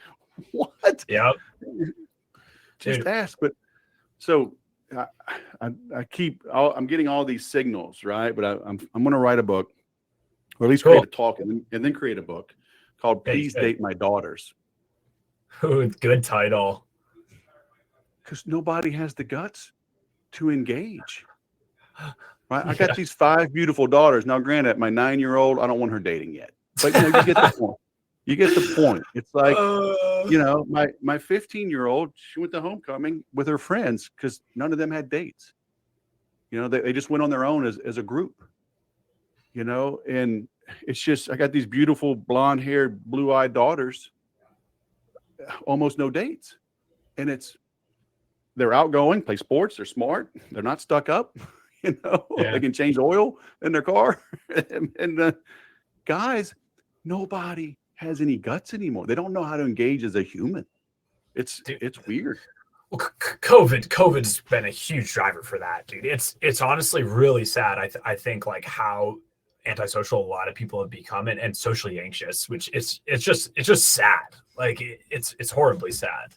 what? Yeah, just ask. But so I'm getting all these signals, right? But I'm going to write a book, or at least create a talk, and then create a book called "Please Date My Daughters." Ooh, good title. Because nobody has the guts to engage. Right? I got these 5 beautiful daughters. Now, granted, my 9-year-old, I don't want her dating yet. But you get the point. You get the point. It's like, my 15-year-old, she went to homecoming with her friends because none of them had dates. They just went on their own as a group. And it's just, I got these beautiful blonde-haired, blue-eyed daughters, almost no dates. And they're outgoing, play sports, they're smart, they're not stuck up, they can change oil in their car. and guys, nobody has any guts anymore. They don't know how to engage as a human. It's weird. Well, COVID's been a huge driver for that, dude. It's honestly really sad. I think like how antisocial a lot of people have become, and socially anxious, which it's just sad. Like it's horribly sad.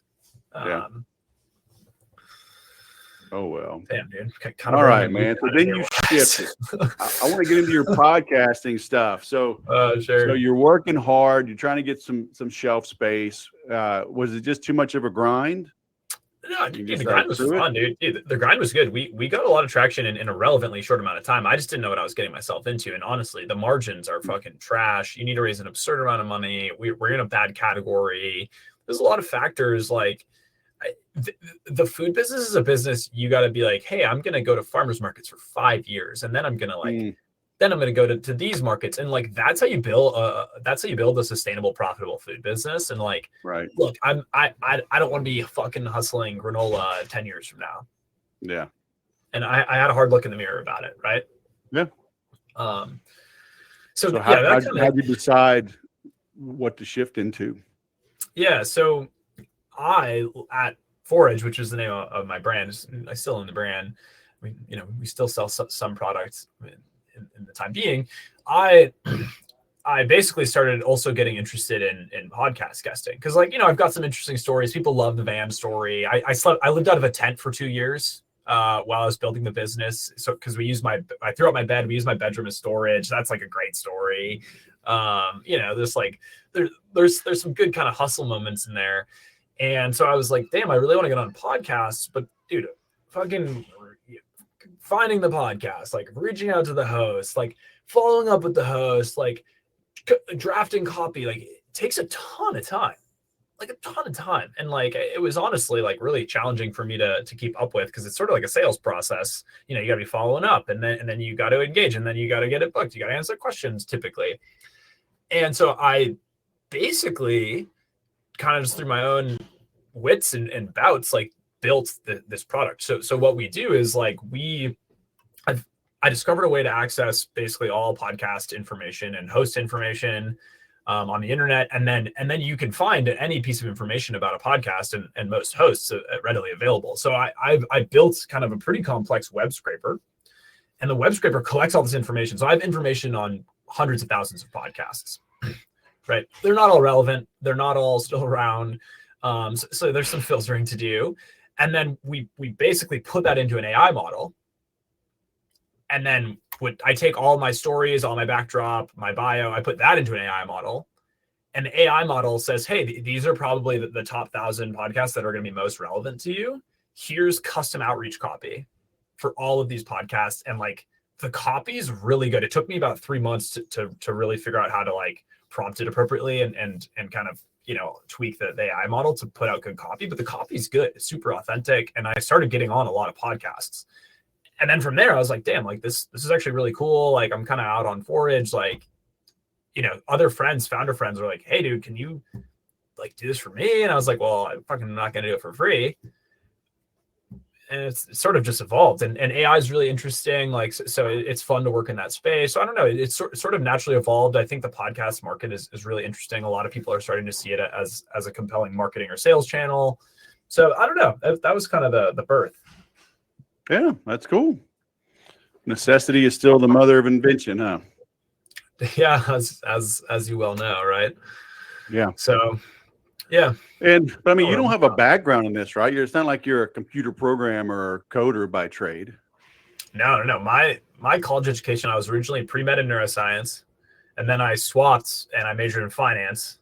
Oh well. Damn, dude. All right, man. So then you shifted. I want to get into your podcasting stuff. So, sure. So you're working hard. You're trying to get some shelf space. Was it just too much of a grind? No, dude, the grind was fun, dude. The grind was good. We got a lot of traction in a relevantly short amount of time. I just didn't know what I was getting myself into. And honestly, the margins are fucking trash. You need to raise an absurd amount of money. We're in a bad category. There's a lot of factors like. The food business is a business. You got to be like, hey, I'm going to go to farmers markets for 5 years. And then I'm going to then I'm going to go to these markets. And like, that's how you build a sustainable, profitable food business. And like, right. Look, I don't want to be fucking hustling granola 10 years from now. Yeah. And I had a hard look in the mirror about it. Right. Yeah. So how did you decide what to shift into? Yeah. So at Forage, which is the name of my brand, I still own the brand. We still sell some products in the time being. I basically started also getting interested in podcast guesting because, like, I've got some interesting stories. People love the van story. I lived out of a tent for 2 years while I was building the business. So because I threw out my bed, we used my bedroom as storage. That's like a great story. There's like there's some good kind of hustle moments in there. And so I was like, damn, I really want to get on podcasts, but dude, fucking finding the podcast, like reaching out to the host, like following up with the host, like drafting copy, like it takes a ton of time. And like it was honestly like really challenging for me to keep up with, because it's sort of like a sales process. You got to be following up, and then you got to engage, and then you got to get it booked, you got to answer questions typically. And so I basically kind of just through my own wits and bouts like built this product. So what we do is like I discovered a way to access basically all podcast information and host information on the internet, and then you can find any piece of information about a podcast and most hosts readily available. So I built kind of a pretty complex web scraper, and the web scraper collects all this information. So I have information on hundreds of thousands of podcasts, right? They're not all relevant. They're not all still around. So there's some filtering to do. And then we basically put that into an AI model. And then I take all my stories, all my backdrop, my bio, I put that into an AI model. And the AI model says, hey, these are probably the top 1,000 podcasts that are going to be most relevant to you. Here's custom outreach copy for all of these podcasts. And like the copy is really good. It took me about 3 months to really figure out how to like prompt it appropriately and kind of, tweak the AI model to put out good copy. But the copy is good. It's super authentic. And I started getting on a lot of podcasts. And then from there, I was like, damn, like this is actually really cool. Like I'm kind of out on forage. Like, other founder friends are like, hey, dude, can you like do this for me? And I was like, well, I'm fucking not going to do it for free. And it's sort of just evolved. And AI is really interesting. Like, so it's fun to work in that space. So I don't know. It's sort of naturally evolved. I think the podcast market is really interesting. A lot of people are starting to see it as a compelling marketing or sales channel. So I don't know. That was kind of the birth. Yeah, that's cool. Necessity is still the mother of invention, huh? Yeah, as you well know, right? Yeah. So, yeah. But I mean, you don't have a background in this, right? It's not like you're a computer programmer or coder by trade. No. My college education, I was originally pre-med in neuroscience, and then I swapped and I majored in finance,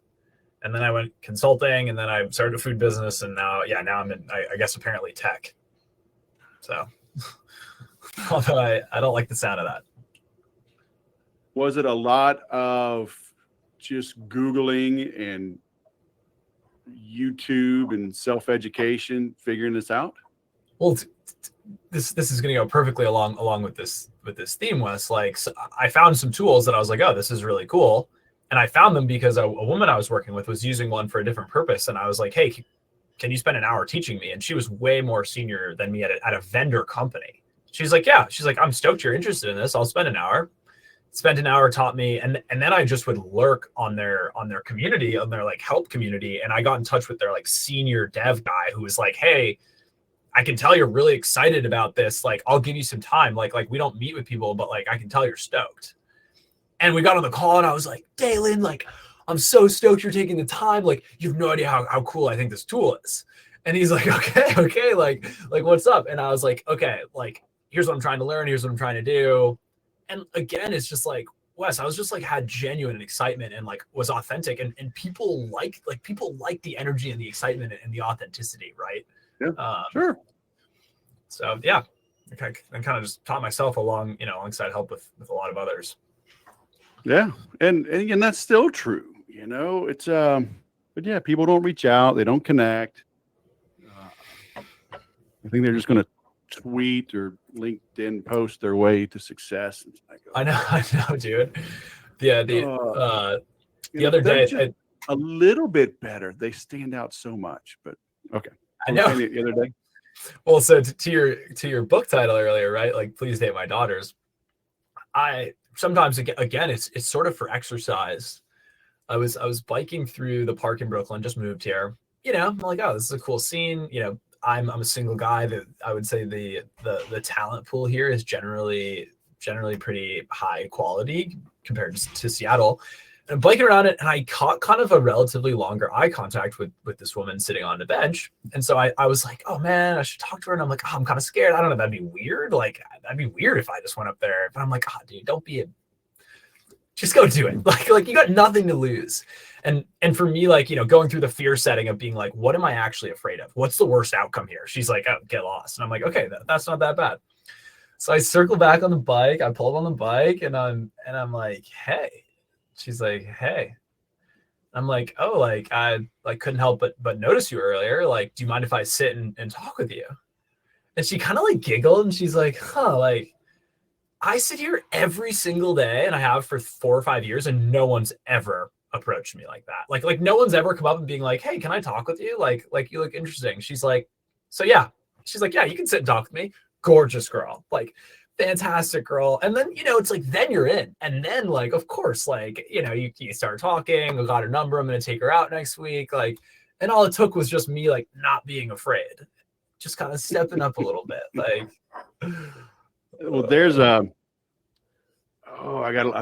and then I went consulting, and then I started a food business, and now I'm in, I guess, apparently tech. So, although I don't like the sound of that. Was it a lot of just Googling and YouTube and self-education figuring this out? Well, this is going to go perfectly along with this theme, Wes. Like, so I found some tools that I was like, oh, this is really cool. And I found them because a woman I was working with was using one for a different purpose. And I was like, hey, can you spend an hour teaching me? And she was way more senior than me at a vendor company. She's like, yeah. She's like, I'm stoked you're interested in this. I'll spend an hour. Spent an hour, taught me, and then I just would lurk on their community, on their like help community, and I got in touch with their like senior dev guy who was like, hey, I can tell you're really excited about this. Like, I'll give you some time. Like we don't meet with people, but like I can tell you're stoked. And we got on the call, and I was like, Dalen, like I'm so stoked you're taking the time. Like you have no idea how cool I think this tool is. And he's like, okay, like what's up? And I was like, okay, like here's what I'm trying to learn. Here's what I'm trying to do. And again, it's just like, Wes, I was just like had genuine excitement and like was authentic, and people like the energy and the excitement and the authenticity, right? Yeah, sure. So yeah, I kind of just taught myself alongside help with a lot of others. Yeah, and that's still true. It's but yeah, people don't reach out, they don't connect. I think they're just going to tweet or LinkedIn post their way to success. I know, dude. Yeah, the other day, a little bit better. They stand out so much, but okay. I know. The other day. Well, so to your book title earlier, right? Like, please date my daughters. I sometimes again, it's sort of for exercise. I was biking through the park in Brooklyn, just moved here. I'm like, oh, this is a cool scene. I'm a single guy. That I would say the talent pool here is generally pretty high quality compared to Seattle. And I'm biking around it, and I caught kind of a relatively longer eye contact with this woman sitting on the bench. And so I was like, oh man, I should talk to her. And I'm like, oh, I'm kind of scared. I don't know, that'd be weird. Like that'd be weird if I just went up there. But I'm like, oh, dude, don't be Just go do it. Like you got nothing to lose. And for me, like, going through the fear setting of being like, what am I actually afraid of? What's the worst outcome here? She's like, oh, get lost. And I'm like, okay, that's not that bad. So I circle back on the bike. I pull up on the bike and I'm like, hey. She's like, hey. I'm like, oh, like I like couldn't help but notice you earlier. Like, do you mind if I sit and talk with you? And she kind of like giggled and she's like, huh, like I sit here every single day and I have for 4 or 5 years and no one's ever approached me like that. Like no one's ever come up and being like, hey, can I talk with you? Like you look interesting. She's like, so yeah. She's like, yeah, you can sit and talk with me. Gorgeous girl. Like fantastic girl. And then, it's like, then you're in. And then like, of course, like, you start talking, I got her number. I'm going to take her out next week. Like, and all it took was just me like not being afraid, just kind of stepping up a little bit. Like, well, there's I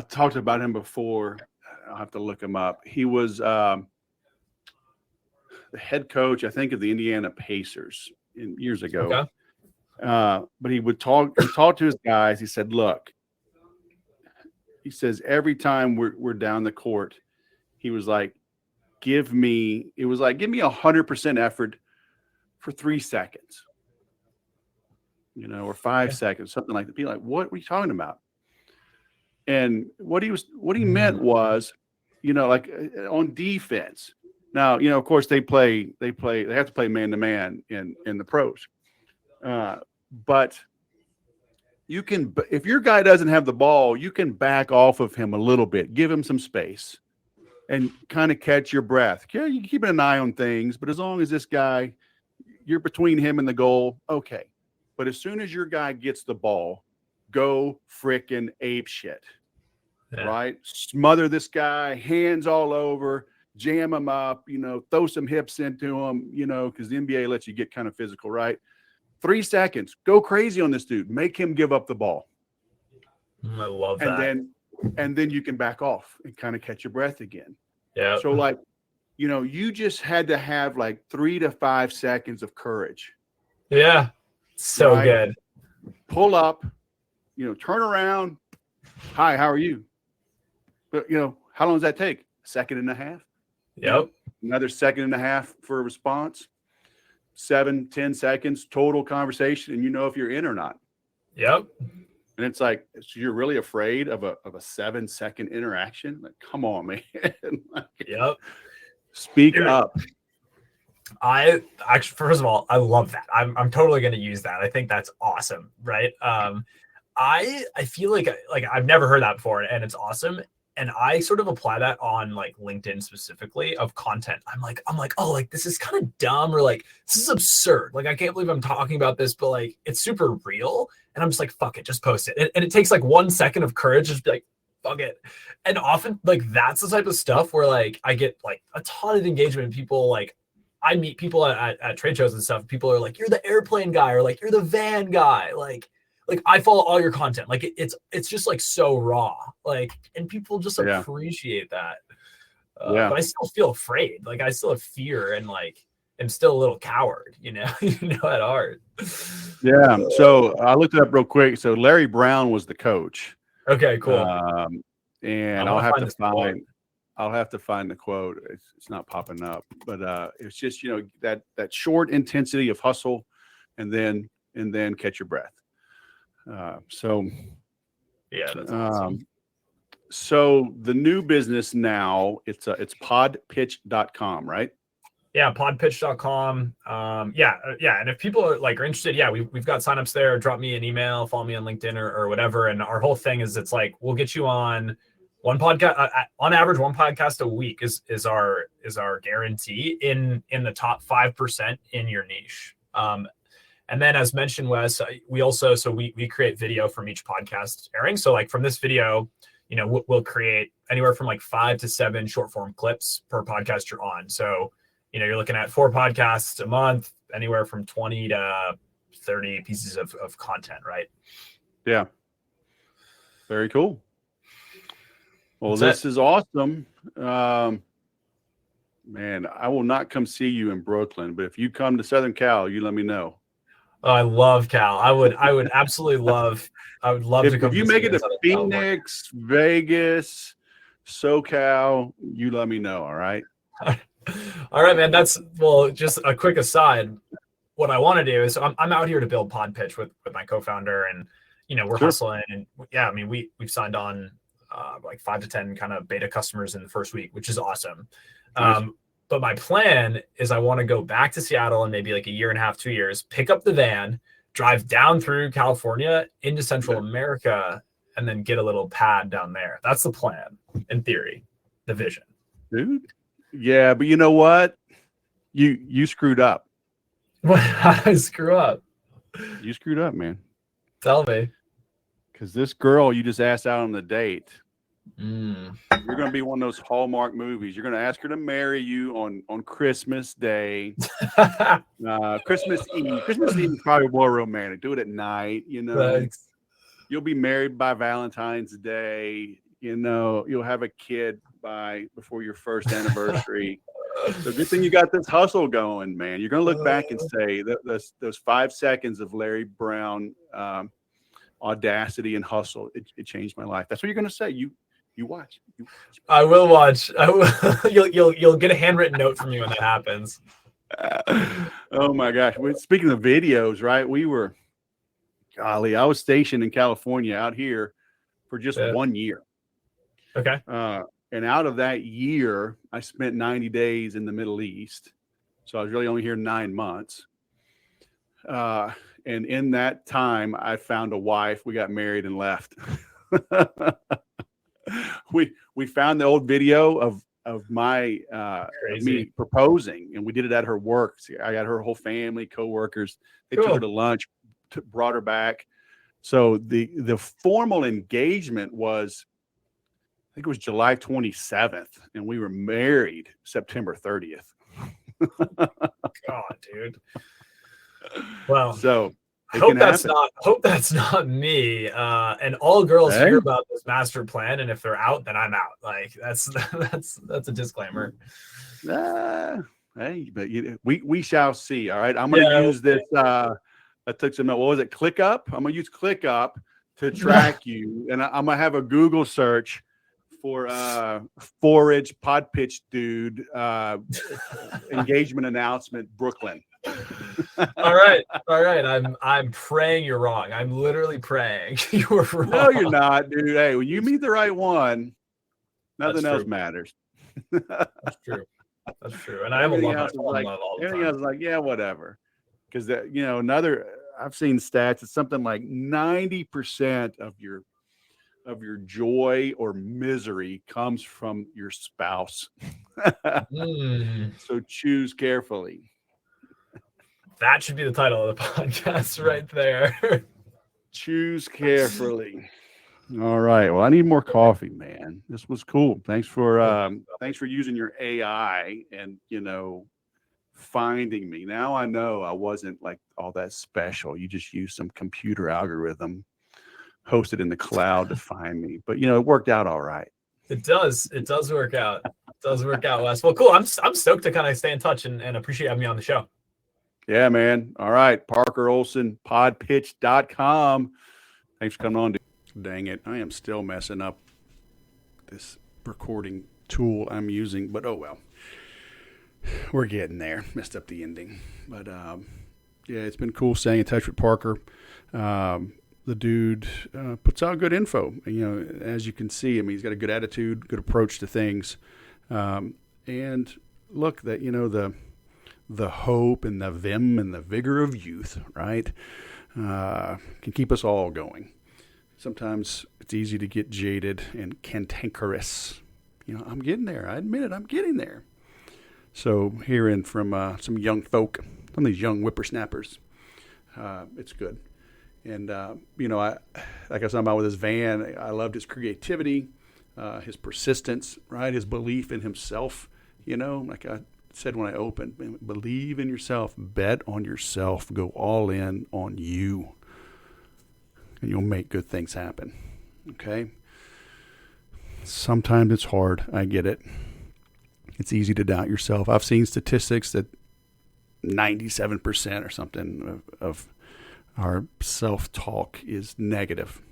talked about him before. I'll have to look him up. He was the head coach, I think, of the Indiana Pacers years ago. Okay. But he would talk to his guys. He said, look, he says, every time we're down the court, he was like, give me 100% effort for 3 seconds, or 5 seconds, something like that. Be like, what are you talking about? And what he meant was, like on defense. Now, of course they have to play man to man in the pros. But you can, if your guy doesn't have the ball, you can back off of him a little bit, give him some space and kind of catch your breath. Yeah, you keep an eye on things, but as long as this guy, you're between him and the goal, okay. But as soon as your guy gets the ball, go frickin' ape shit, right? Smother this guy, hands all over, jam him up, throw some hips into him, because the NBA lets you get kind of physical, right? 3 seconds, go crazy on this dude, make him give up the ball. I love that. And then you can back off and kind of catch your breath again. Yeah. So like, you just had to have like 3 to 5 seconds of courage. Yeah. So right? Good. Pull up, turn around. Hi, how are you? But how long does that take? 1.5 seconds? Yep. Another 1.5 seconds for a response. 7-10 seconds total conversation, and if you're in or not. Yep. And it's like, so you're really afraid of a 7-second interaction? Like, come on, man. Like, yep. Speak up. I actually, first of all, I love that. I'm totally going to use that. I think that's awesome. Right. I feel like I've never heard that before, and it's awesome. And I sort of apply that on like LinkedIn specifically of content. I'm like, oh, like this is kind of dumb, or like this is absurd. Like I can't believe I'm talking about this, but like it's super real. And I'm just like, fuck it, just post it. And it takes like 1 second of courage, just be like, fuck it. And often like that's the type of stuff where like I get like a ton of engagement. People like I meet people at trade shows and stuff. People are like, you're the airplane guy, or like you're the van guy, like I follow all your content. Like it's just like so raw, like, and people just appreciate that. But I still feel afraid. Like I still have fear, and like I'm still a little coward, at heart. Yeah. So I looked it up real quick. So Larry Brown was the coach. Okay, cool. And I'll have to find the quote. It's not popping up, but it's just, that short intensity of hustle and then catch your breath. So that's awesome. So the new business now, it's podpitch.com, right? Yeah, podpitch.com. And if people are interested, we've got signups there. Drop me an email, follow me on LinkedIn or whatever. And our whole thing is, it's like, we'll get you on one podcast, on average, one podcast a week is our guarantee in the top 5% in your niche. And then, as mentioned, Wes, we create video from each podcast airing. So like from this video, we'll create anywhere from like 5 to 7 short form clips per podcast you're on. So, you're looking at 4 podcasts a month, anywhere from 20 to 30 pieces of content, right? Yeah. Very cool. Well, this is awesome. Man, I will not come see you in Brooklyn, but if you come to Southern Cal, you let me know. Oh, I love Cal. I would absolutely love. I would love to come. If you make it to Phoenix, Vegas, SoCal, you let me know. All right. All right, man. Well, just a quick aside. What I want to do is I'm out here to build Pod Pitch with my co-founder, and we're Sure. hustling, and yeah, I mean we've signed on like 5 to 10 kind of beta customers in the first week, which is awesome. Nice. But my plan is I want to go back to Seattle in maybe like a year and a half, 2 years, pick up the van, drive down through California into Central America, and then get a little pad down there. That's the plan, in theory, the vision. Dude. Yeah, but you know what? You screwed up. What? How did I screw up? You screwed up, man. Tell me. Because this girl you just asked out on the date, Mm. you're going to be one of those Hallmark movies. You're going to ask her to marry you on Christmas Day, Christmas Eve. Christmas Eve is probably more romantic. Do it at night. Thanks. You'll be married by Valentine's Day. You'll have a kid before your first anniversary. So good thing you got this hustle going, man. You're going to look back and say that those 5 seconds of Larry Brown audacity and hustle, it changed my life. That's what you're going to say. You watch. I will watch. You'll get a handwritten note from me when that happens. Oh my gosh. Speaking of videos, right? I was stationed in California out here for just 1 year. Okay. And out of that year, I spent 90 days in the Middle East. So I was really only here 9 months. And in that time, I found a wife. We got married and left. We found the old video of my me proposing, and we did it at her work. So I got her whole family, coworkers. They took her to lunch, brought her back. So the formal engagement was, I think it was July 27th, and we were married September 30th. God, dude. Well, so hope that's not me. And all girls hear about this master plan, and if they're out, then I'm out. Like that's a disclaimer. Hey, but we shall see. All right, I'm going to use this. That took some. What was it? ClickUp. I'm going to use ClickUp to track you, and I'm going to have a Google search for Forage Pod Pitch dude engagement announcement Brooklyn. All right. I'm praying you're wrong. I'm literally praying you were wrong. No, you're not, dude. Hey, when you meet the right one, nothing else matters. That's true. And I have a love all the time. Everything else is like, yeah, whatever. Because I've seen stats. It's something like 90% of your joy or misery comes from your spouse. So choose carefully. That should be the title of the podcast right there. Choose carefully. All right. Well, I need more coffee, man. This was cool. Thanks for using your AI and finding me. Now I know I wasn't like all that special. You just used some computer algorithm hosted in the cloud to find me. But it worked out all right. It does work out. It does work out, Wes. Well, cool. I'm stoked to kind of stay in touch and appreciate having me on the show. Yeah, man. All right. Parker Olson, podpitch.com. Thanks for coming on, dude. Dang it. I am still messing up this recording tool I'm using, but oh well. We're getting there. Messed up the ending. But yeah, it's been cool staying in touch with Parker. The dude puts out good info. And, as you can see, he's got a good attitude, good approach to things. And look, that, the hope and the vim and the vigor of youth, right, can keep us all going. Sometimes it's easy to get jaded and cantankerous. I'm getting there. I admit it. I'm getting there. So hearing from some young folk, some of these young whippersnappers, it's good. And, like I was talking about with his van, I loved his creativity, his persistence, right, his belief in himself. Like I said when I opened, believe in yourself, bet on yourself, go all in on you, and you'll make good things happen. Okay? Sometimes it's hard. I get it. It's easy to doubt yourself. I've seen statistics that 97% or something of our self-talk is negative.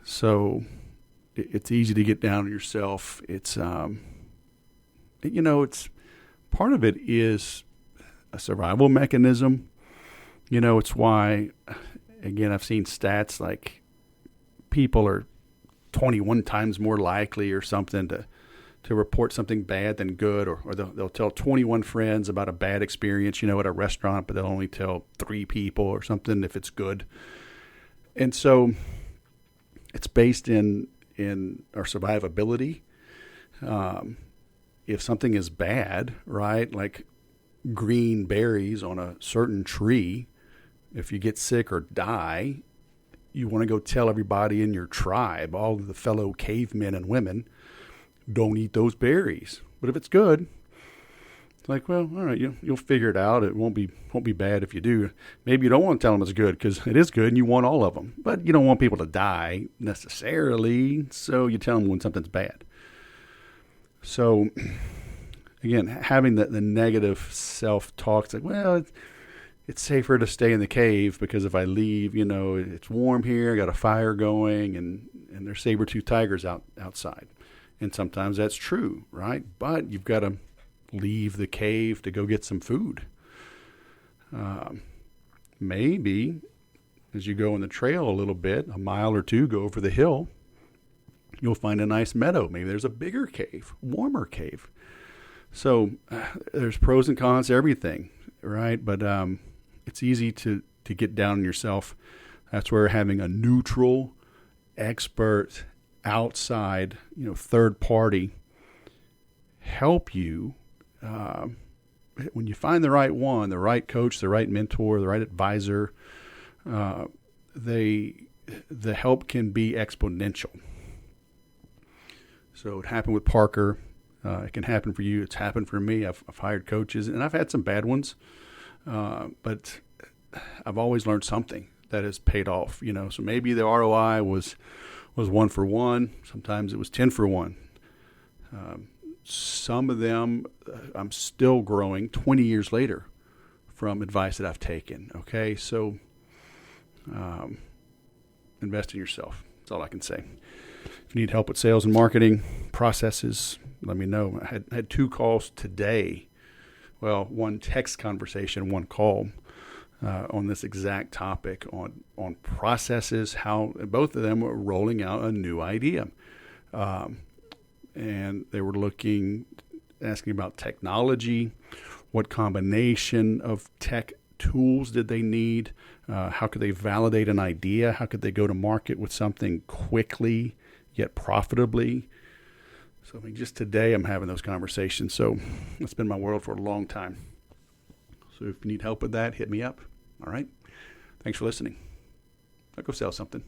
So it's easy to get down on yourself. It's it's part of it is a survival mechanism. It's why, again, I've seen stats like people are 21 times more likely or something to report something bad than good, or they'll tell 21 friends about a bad experience, at a restaurant, but they'll only tell 3 people or something if it's good. And so it's based in our survivability. If something is bad, right, like green berries on a certain tree, if you get sick or die, you want to go tell everybody in your tribe, all of the fellow cavemen and women, don't eat those berries. But if it's good, it's like, well, all right, you'll figure it out. It won't be bad if you do. Maybe you don't want to tell them it's good because it is good and you want all of them. But you don't want people to die necessarily, so you tell them when something's bad. So, again, having the negative self-talk, it's like, well, it's safer to stay in the cave because if I leave, it's warm here, I got a fire going, and there's saber-toothed tigers outside. And sometimes that's true, right? But you've got to leave the cave to go get some food. Maybe as you go on the trail a little bit, a mile or two, go over the hill, you'll find a nice meadow. Maybe there's a bigger cave, warmer cave. So there's pros and cons to everything, right? But it's easy to get down on yourself. That's where having a neutral, expert, outside, third party help you when you find the right one, the right coach, the right mentor, the right advisor. The help can be exponential. So it happened with Parker. It can happen for you. It's happened for me. I've hired coaches, and I've had some bad ones, but I've always learned something that has paid off. So maybe the ROI was 1 for 1. Sometimes it was 10 for 1. Some of them I'm still growing 20 years later from advice that I've taken. Okay, so invest in yourself. That's all I can say. If you need help with sales and marketing processes, let me know. I had 2 calls today. Well, 1 text conversation, 1 call on this exact topic on processes, how both of them were rolling out a new idea. And they were asking about technology, what combination of tech tools did they need, how could they validate an idea, how could they go to market with something quickly yet profitably. So just today I'm having those conversations. So it's been my world for a long time. So if you need help with that, hit me up. All right. Thanks for listening. I'll go sell something.